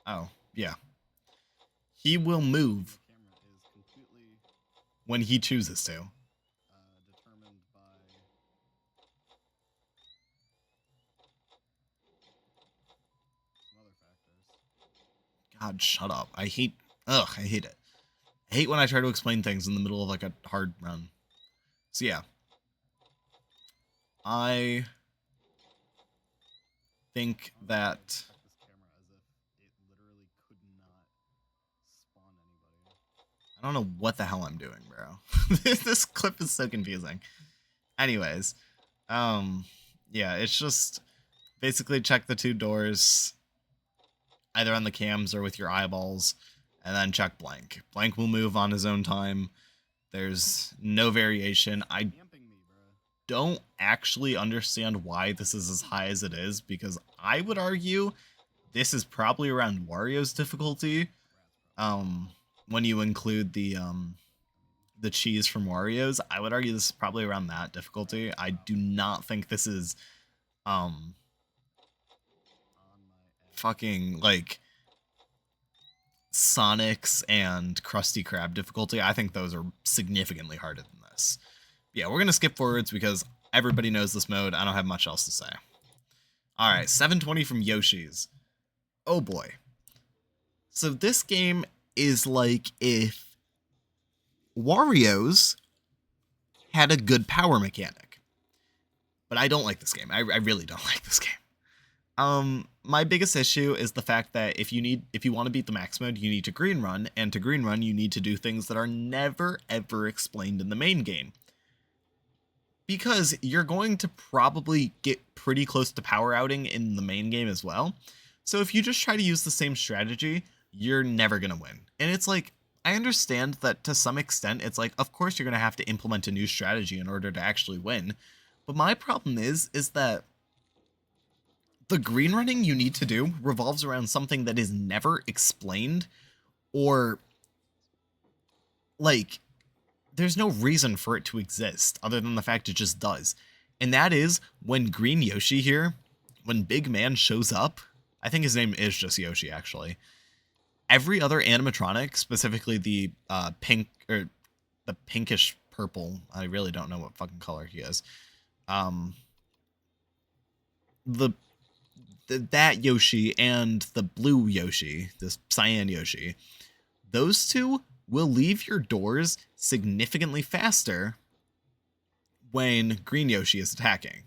Oh, yeah. He will move when he chooses to. God, shut up. I hate it. I hate when I try to explain things in the middle of like a hard run. So yeah. I think that Check this camera as if it literally could not spawn anybody. I don't know what the hell I'm doing, bro. This clip is so confusing. Anyways, yeah, it's just basically check the 2 doors either on the cams or with your eyeballs, and then check blank. Blank will move on his own time. There's no variation. I Camping me, bro. don't actually understand why this is as high as it is, because I would argue this is probably around Wario's difficulty. When you include the cheese from Wario's, I would argue this is probably around that difficulty. I do not think this is On my ass. fucking like Sonic's and Krusty Krab difficulty. I think those are significantly harder than this. Yeah, we're gonna skip forwards because everybody knows this mode. I don't have much else to say. All right, 720 from Yoshi's. Oh boy. So this game is like if Wario's had a good power mechanic. But I don't like this game. I really don't like this game. My biggest issue is the fact that if you want to beat the max mode, you need to green run, and to green run, you need to do things that are never ever explained in the main game. Because you're going to probably get pretty close to power outing in the main game as well. So if you just try to use the same strategy, you're never going to win. And it's like, I understand that to some extent, it's like, of course you're going to have to implement a new strategy in order to actually win. But my problem is that the green running you need to do revolves around something that is never explained, or like there's no reason for it to exist other than the fact it just does. And that is when Green Yoshi here, when Big Man shows up, I think his name is just Yoshi actually. Every other animatronic, specifically the pink or the pinkish purple, I really don't know what fucking color he is. That Yoshi and the blue Yoshi, this cyan Yoshi, those two will leave your doors significantly faster when Green Yoshi is attacking.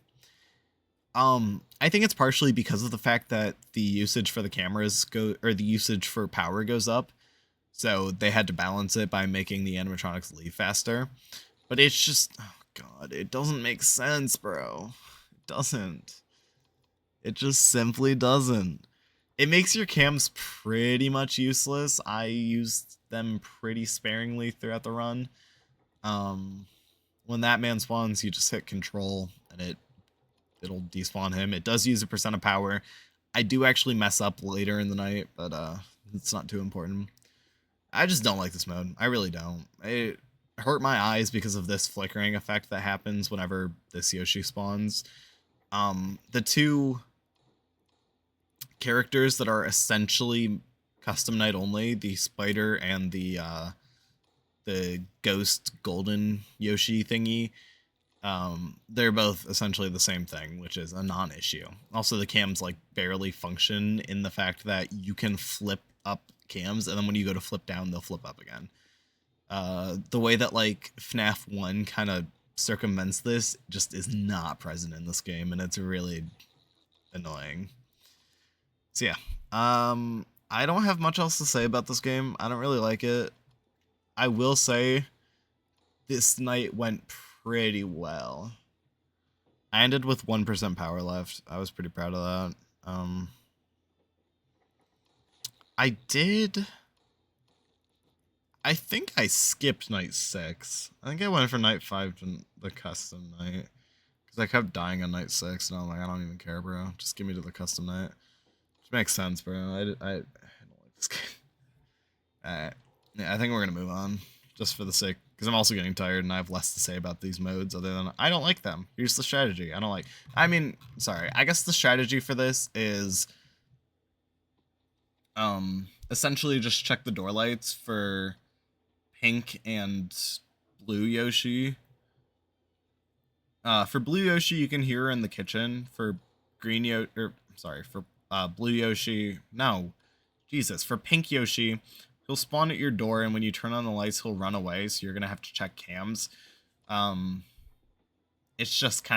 I think it's partially because of the fact that the usage for the cameras the usage for power goes up. So they had to balance it by making the animatronics leave faster. But it's just, oh god, it doesn't make sense, bro. It doesn't. It just simply doesn't. It makes your cams pretty much useless. I used them pretty sparingly throughout the run. When that man spawns, you just hit control and it'll despawn him. It does use a percent of power. I do actually mess up later in the night, but it's not too important. I just don't like this mode. I really don't. It hurt my eyes because of this flickering effect that happens whenever this Yoshi spawns. The 2 characters that are essentially custom night only, the spider and the ghost golden Yoshi thingy, they're both essentially the same thing, which is a non-issue. Also, the cams like barely function in the fact that you can flip up cams, and then when you go to flip down, they'll flip up again. The way that like FNAF 1 kind of circumvents this just is not present in this game, and it's really annoying. So yeah, I don't have much else to say about this game. I don't really like it. I will say this night went pretty well. I ended with 1% power left. I was pretty proud of that. I think I skipped night 6. I think I went for night 5 to the custom night. Because I kept dying on night 6, and I'm like, I don't even care, bro. Just give me to the custom night. Which makes sense, bro. I don't like this game. Alright. Yeah, I think we're going to move on. Just for the sake... Because I'm also getting tired, and I have less to say about these modes other than I don't like them. Here's the strategy. I don't like... I mean, sorry. I guess the strategy for this is... essentially just check the door lights for pink and blue Yoshi. For blue Yoshi, you can hear her in the kitchen. For green Yoshi, for blue Yoshi, no, Jesus, for Pink Yoshi, he'll spawn at your door, and when you turn on the lights, he'll run away, so you're gonna have to check cams. It's just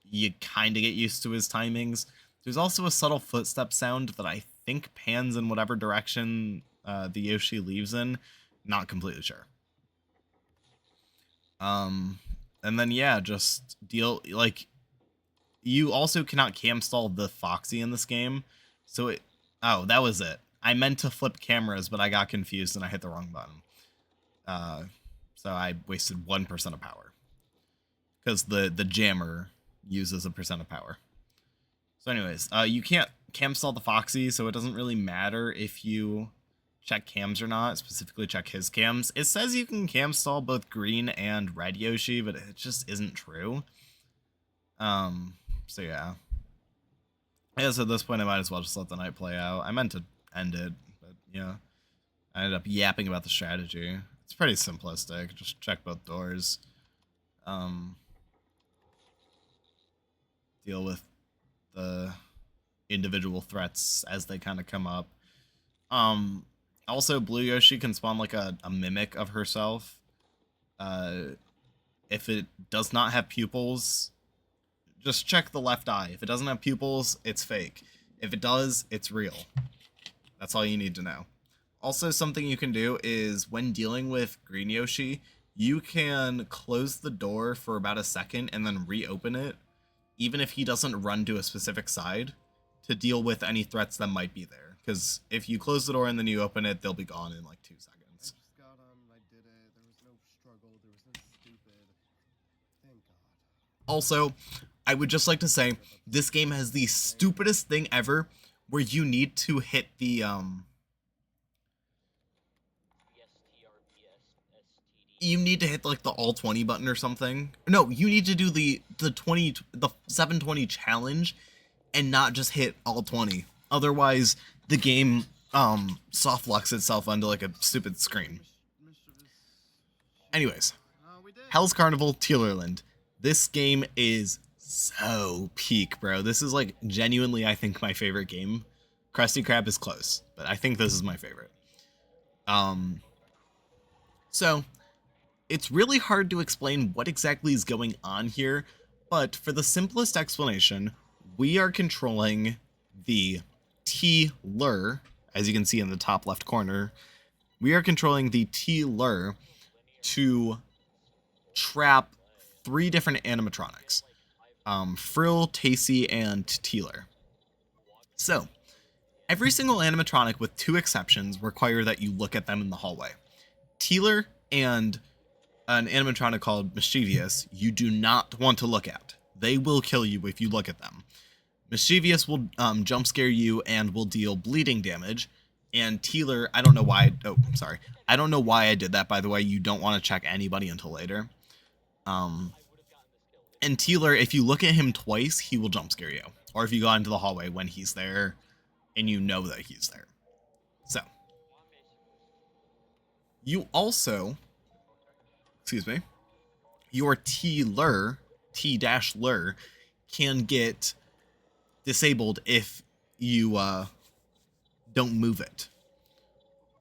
you kind of get used to his timings. There's also a subtle footstep sound that I think pans in whatever direction the Yoshi leaves in. Not completely sure. And then yeah, just deal like you also cannot cam stall the Foxy in this game. So that was it. I meant to flip cameras, but I got confused and I hit the wrong button. So I wasted 1% of power because the jammer uses a percent of power. So anyways, you can't cam stall the Foxy, so it doesn't really matter if you check cams or not, specifically check his cams. It says you can cam stall both green and red Yoshi, but it just isn't true. So yeah. I guess at this point I might as well just let the night play out. I meant to end it, but yeah. I ended up yapping about the strategy. It's pretty simplistic. Just check both doors. Deal with the individual threats as they kind of come up. Also, Blue Yoshi can spawn like a mimic of herself. If it does not have pupils, just check the left eye. If it doesn't have pupils, it's fake. If it does, it's real. That's all you need to know. Also, something you can do is when dealing with Green Yoshi, you can close the door for about a second and then reopen it, even if he doesn't run to a specific side, to deal with any threats that might be there. Because if you close the door and then you open it, they'll be gone in like 2 seconds. I just got on, I did it, there was no struggle, there was no stupid. Thank God. Also, I would just like to say, this game has the stupidest thing ever, where you need to hit the, you need to hit like the all 20 button or something. No, you need to do the 720 challenge and not just hit all 20. Otherwise, the game soft locks itself onto like a stupid screen. Anyways, Hell's Carnival Teelerland. This game is so peak, bro. This is like genuinely, I think, my favorite game. Krusty Krab is close, but I think this is my favorite. So it's really hard to explain what exactly is going on here, but for the simplest explanation, we are controlling the T-lure, as you can see in the top left corner. We are controlling the T-lure to trap 3 different animatronics. Frill, Tacy, and Teeler. So, every single animatronic with 2 exceptions require that you look at them in the hallway. Teeler and an animatronic called Mischievous, you do not want to look at. They will kill you if you look at them. Mischievous will jump scare you and will deal bleeding damage. And Teeler, I don't know why. I don't know why I did that, by the way. You don't want to check anybody until later. And Teeler, if you look at him twice, he will jump scare you. Or if you go into the hallway when he's there and you know that he's there. So, you also, your T-lure, T-lure, can get disabled if you don't move it.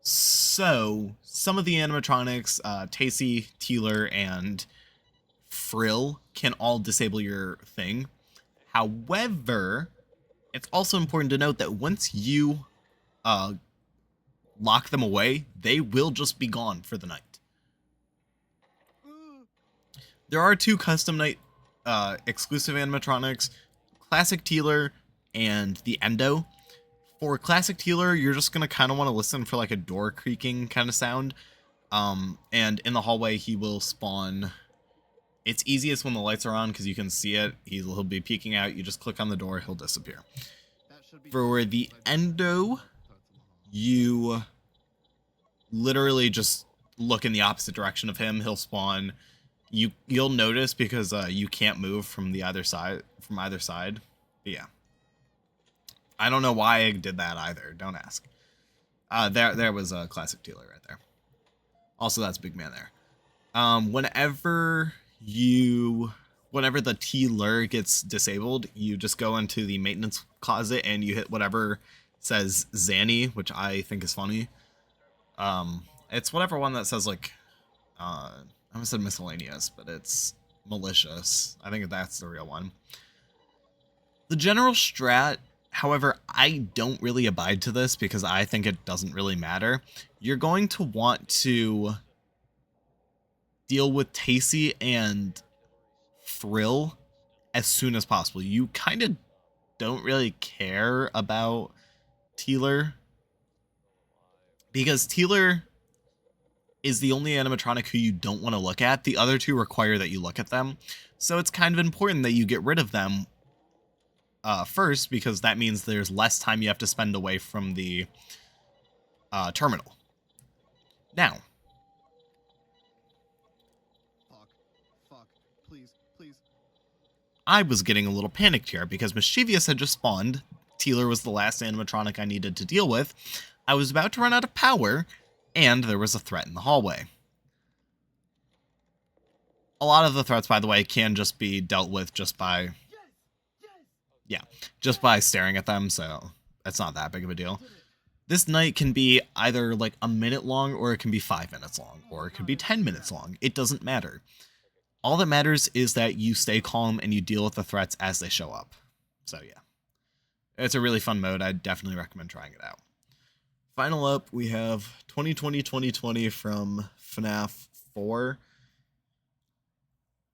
So, some of the animatronics, Tacy, Teeler, and Frill, can all disable your thing. However, it's also important to note that once you lock them away, they will just be gone for the night. There are 2 custom night exclusive animatronics, Classic Teeler and the Endo. For Classic Teeler, you're just going to kind of want to listen for like a door creaking kind of sound. And in the hallway, he will spawn. It's easiest when the lights are on because you can see it. He'll be peeking out. You just click on the door, he'll disappear. For the Endo, you literally just look in the opposite direction of him. He'll spawn. You'll notice because you can't move from either side. But yeah, I don't know why I did that either. Don't ask. There was a Classic Teeler right there. Also, that's Big Man there. Whenever the T-lure gets disabled, you just go into the maintenance closet and you hit whatever says Zanny, which I think is funny. It's whatever one that says like, I almost said miscellaneous, but it's malicious. I think that's the real one. The general strat, however, I don't really abide to this because I think it doesn't really matter. You're going to want to deal with Tacy and Thrill as soon as possible. You kind of don't really care about Teeler because Teeler is the only animatronic who you don't want to look at. The other two require that you look at them. So it's kind of important that you get rid of them first, because that means there's less time you have to spend away from the terminal. Now, Fuck, please, please. I was getting a little panicked here because Mischievous had just spawned. Teeler was the last animatronic I needed to deal with. I was about to run out of power, and there was a threat in the hallway. A lot of the threats, by the way, can just be dealt with just by, just by staring at them, so that's not that big of a deal. This night can be either like a minute long, or it can be 5 minutes long, or it could be 10 minutes long. It doesn't matter. All that matters is that you stay calm and you deal with the threats as they show up. So yeah, it's a really fun mode. I definitely recommend trying it out. Final up, we have 2020-2020 from FNAF 4.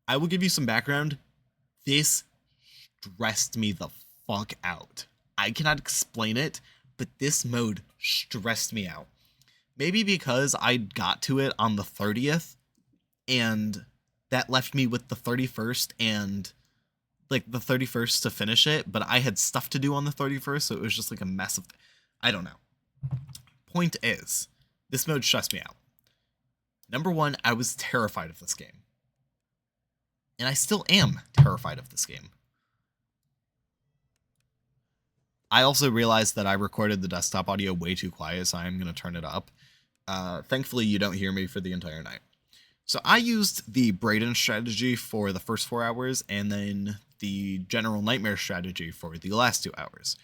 I will give you some background. This stressed me the fuck out. I cannot explain it, but this mode stressed me out. Maybe because I got to it on the 30th, and that left me with the 31st and like the 31st to finish it, but I had stuff to do on the 31st, so it was just like a mess of, I don't know. Point is, this mode stressed me out. Number one, I was terrified of this game. And I still am terrified of this game. I also realized that I recorded the desktop audio way too quiet, so I'm going to turn it up. Thankfully, you don't hear me for the entire night. So I used the Brayden strategy for the first 4 hours, and then the General Nightmare strategy for the last 2 hours.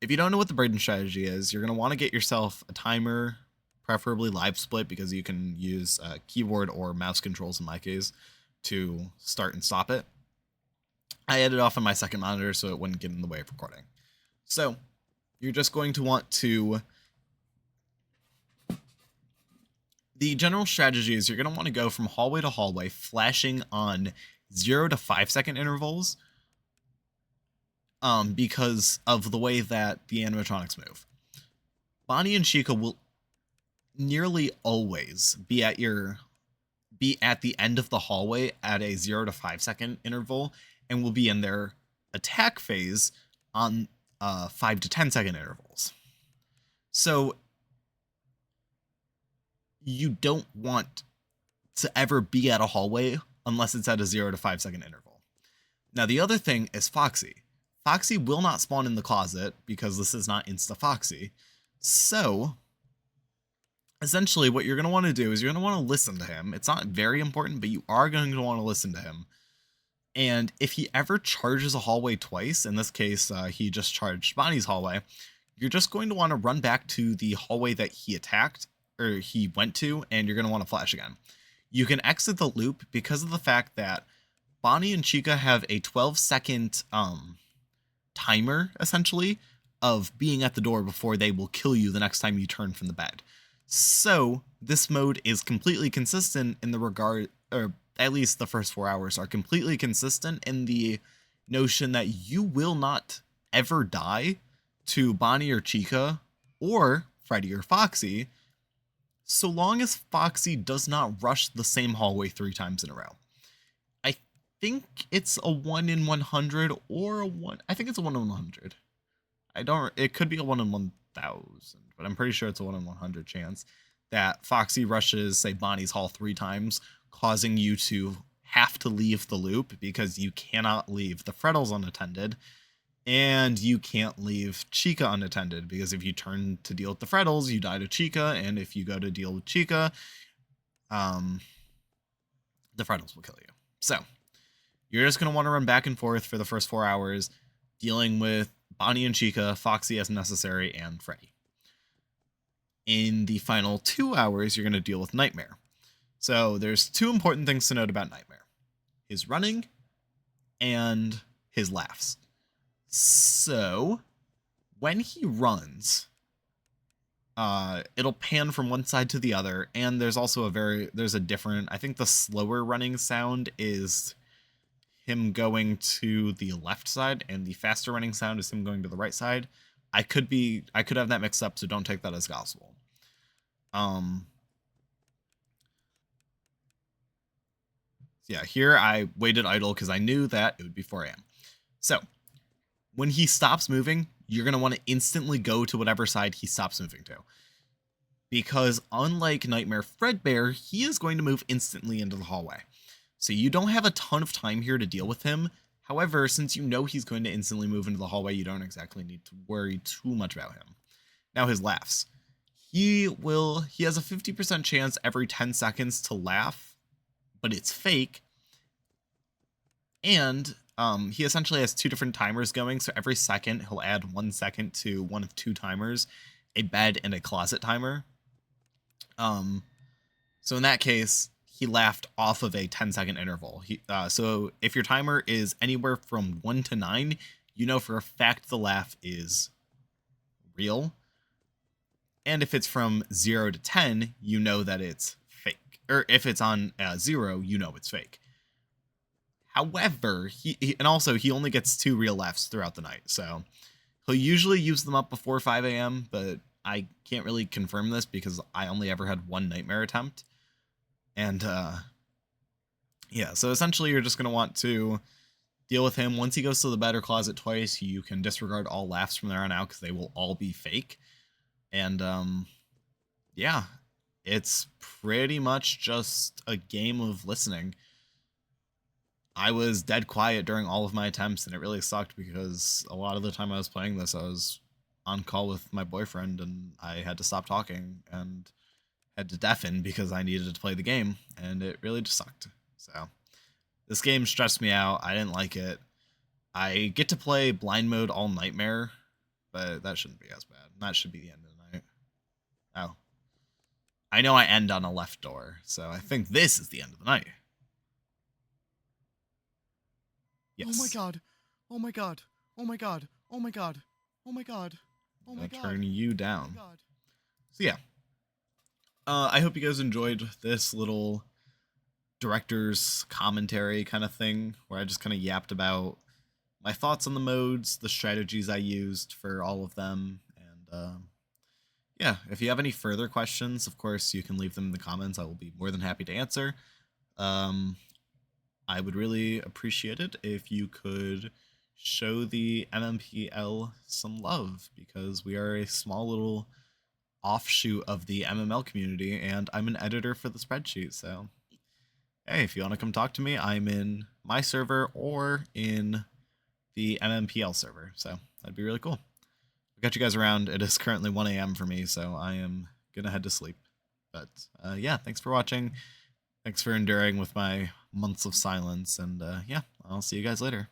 If you don't know what the Brayden strategy is, you're going to want to get yourself a timer, preferably live split, because you can use keyboard or mouse controls in my case to start and stop it. I had it off on my second monitor so it wouldn't get in the way of recording. So you're just going to want to... The general strategy is you're going to want to go from hallway to hallway, flashing on 0 to 5 second intervals, because of the way that the animatronics move. Bonnie and Chica will nearly always be at the end of the hallway at a 0 to 5 second interval, and will be in their attack phase on 5 to 10 second intervals. So you don't want to ever be at a hallway unless it's at a 0 to 5 second interval. Now the other thing is Foxy. Foxy will not spawn in the closet because this is not Insta Foxy. So essentially what you're going to want to do is you're going to want to listen to him. It's not very important, but you are going to want to listen to him. And if he ever charges a hallway twice, in this case, he just charged Bonnie's hallway, you're just going to want to run back to the hallway that he attacked, or he went to, and you're going to want to flash again. You can exit the loop because of the fact that Bonnie and Chica have a 12-second timer, essentially, of being at the door before they will kill you the next time you turn from the bed. So this mode is completely consistent in the regard, or at least the first 4 hours are completely consistent in the notion that you will not ever die to Bonnie or Chica or Freddy or Foxy, so long as Foxy does not rush the same hallway 3 times in a row. I think it's a 1 in 100 or a 1. I think it's a 1 in 100. It could be a 1 in 1,000, but I'm pretty sure it's a 1 in 100 chance that Foxy rushes, say, Bonnie's hall 3 times, causing you to have to leave the loop because you cannot leave the Freddles unattended, and you can't leave Chica unattended because if you turn to deal with the Freddles, you die to Chica, and if you go to deal with Chica, the Freddles will kill you. So you're just going to want to run back and forth for the first 4 hours, dealing with Bonnie and Chica, Foxy as necessary, and Freddy. In the final 2 hours, you're going to deal with Nightmare. So there's 2 important things to note about Nightmare: his running and his laughs. So when he runs, it'll pan from one side to the other, and there's also there's a different, I think the slower running sound is him going to the left side, and the faster running sound is him going to the right side. I could have that mixed up, so don't take that as gospel. Yeah, here I waited idle because I knew that it would be 4 a.m. So when he stops moving, you're going to want to instantly go to whatever side he stops moving to. Because unlike Nightmare Fredbear, he is going to move instantly into the hallway. So you don't have a ton of time here to deal with him. However, since you know he's going to instantly move into the hallway, you don't exactly need to worry too much about him. Now his laughs. He has a 50% chance every 10 seconds to laugh, but it's fake. And he essentially has 2 different timers going, so every second he'll add 1 second to one of 2 timers, a bed and a closet timer. So in that case, he laughed off of a 10-second interval. So if your timer is anywhere from 1 to 9, you know for a fact the laugh is real. And if it's from 0 to 10, you know that it's fake. Or if it's on 0, you know it's fake. However, he only gets 2 real laughs throughout the night, so he'll usually use them up before 5 a.m., but I can't really confirm this because I only ever had 1 nightmare attempt. And yeah, so essentially you're just going to want to deal with him. Once he goes to the bed or closet twice, you can disregard all laughs from there on out because they will all be fake. And yeah, it's pretty much just a game of listening. I was dead quiet during all of my attempts, and it really sucked because a lot of the time I was playing this, I was on call with my boyfriend, and I had to stop talking and had to deafen because I needed to play the game, and it really just sucked. So this game stressed me out. I didn't like it. I get to play blind mode all nightmare, but that shouldn't be as bad. That should be the end of the night. Oh. I know I end on a left door, so I think this is the end of the night. Yes. Oh my god. Oh my god. Oh my god. Oh my god. Oh my god. Oh my god. I'll turn you down. Oh my god. So yeah. I hope you guys enjoyed this little director's commentary kind of thing where I just kind of yapped about my thoughts on the modes, the strategies I used for all of them, and yeah, if you have any further questions, of course, you can leave them in the comments. I will be more than happy to answer. I would really appreciate it if you could show the MMPL some love, because we are a small little offshoot of the MML community, and I'm an editor for the spreadsheet, so hey, if you want to come talk to me, I'm in my server or in the MMPL server, so that'd be really cool. I've got you guys around. It is currently 1 a.m. for me, so I am gonna head to sleep. But yeah, thanks for watching. Thanks for enduring with my months of silence, and yeah, I'll see you guys later.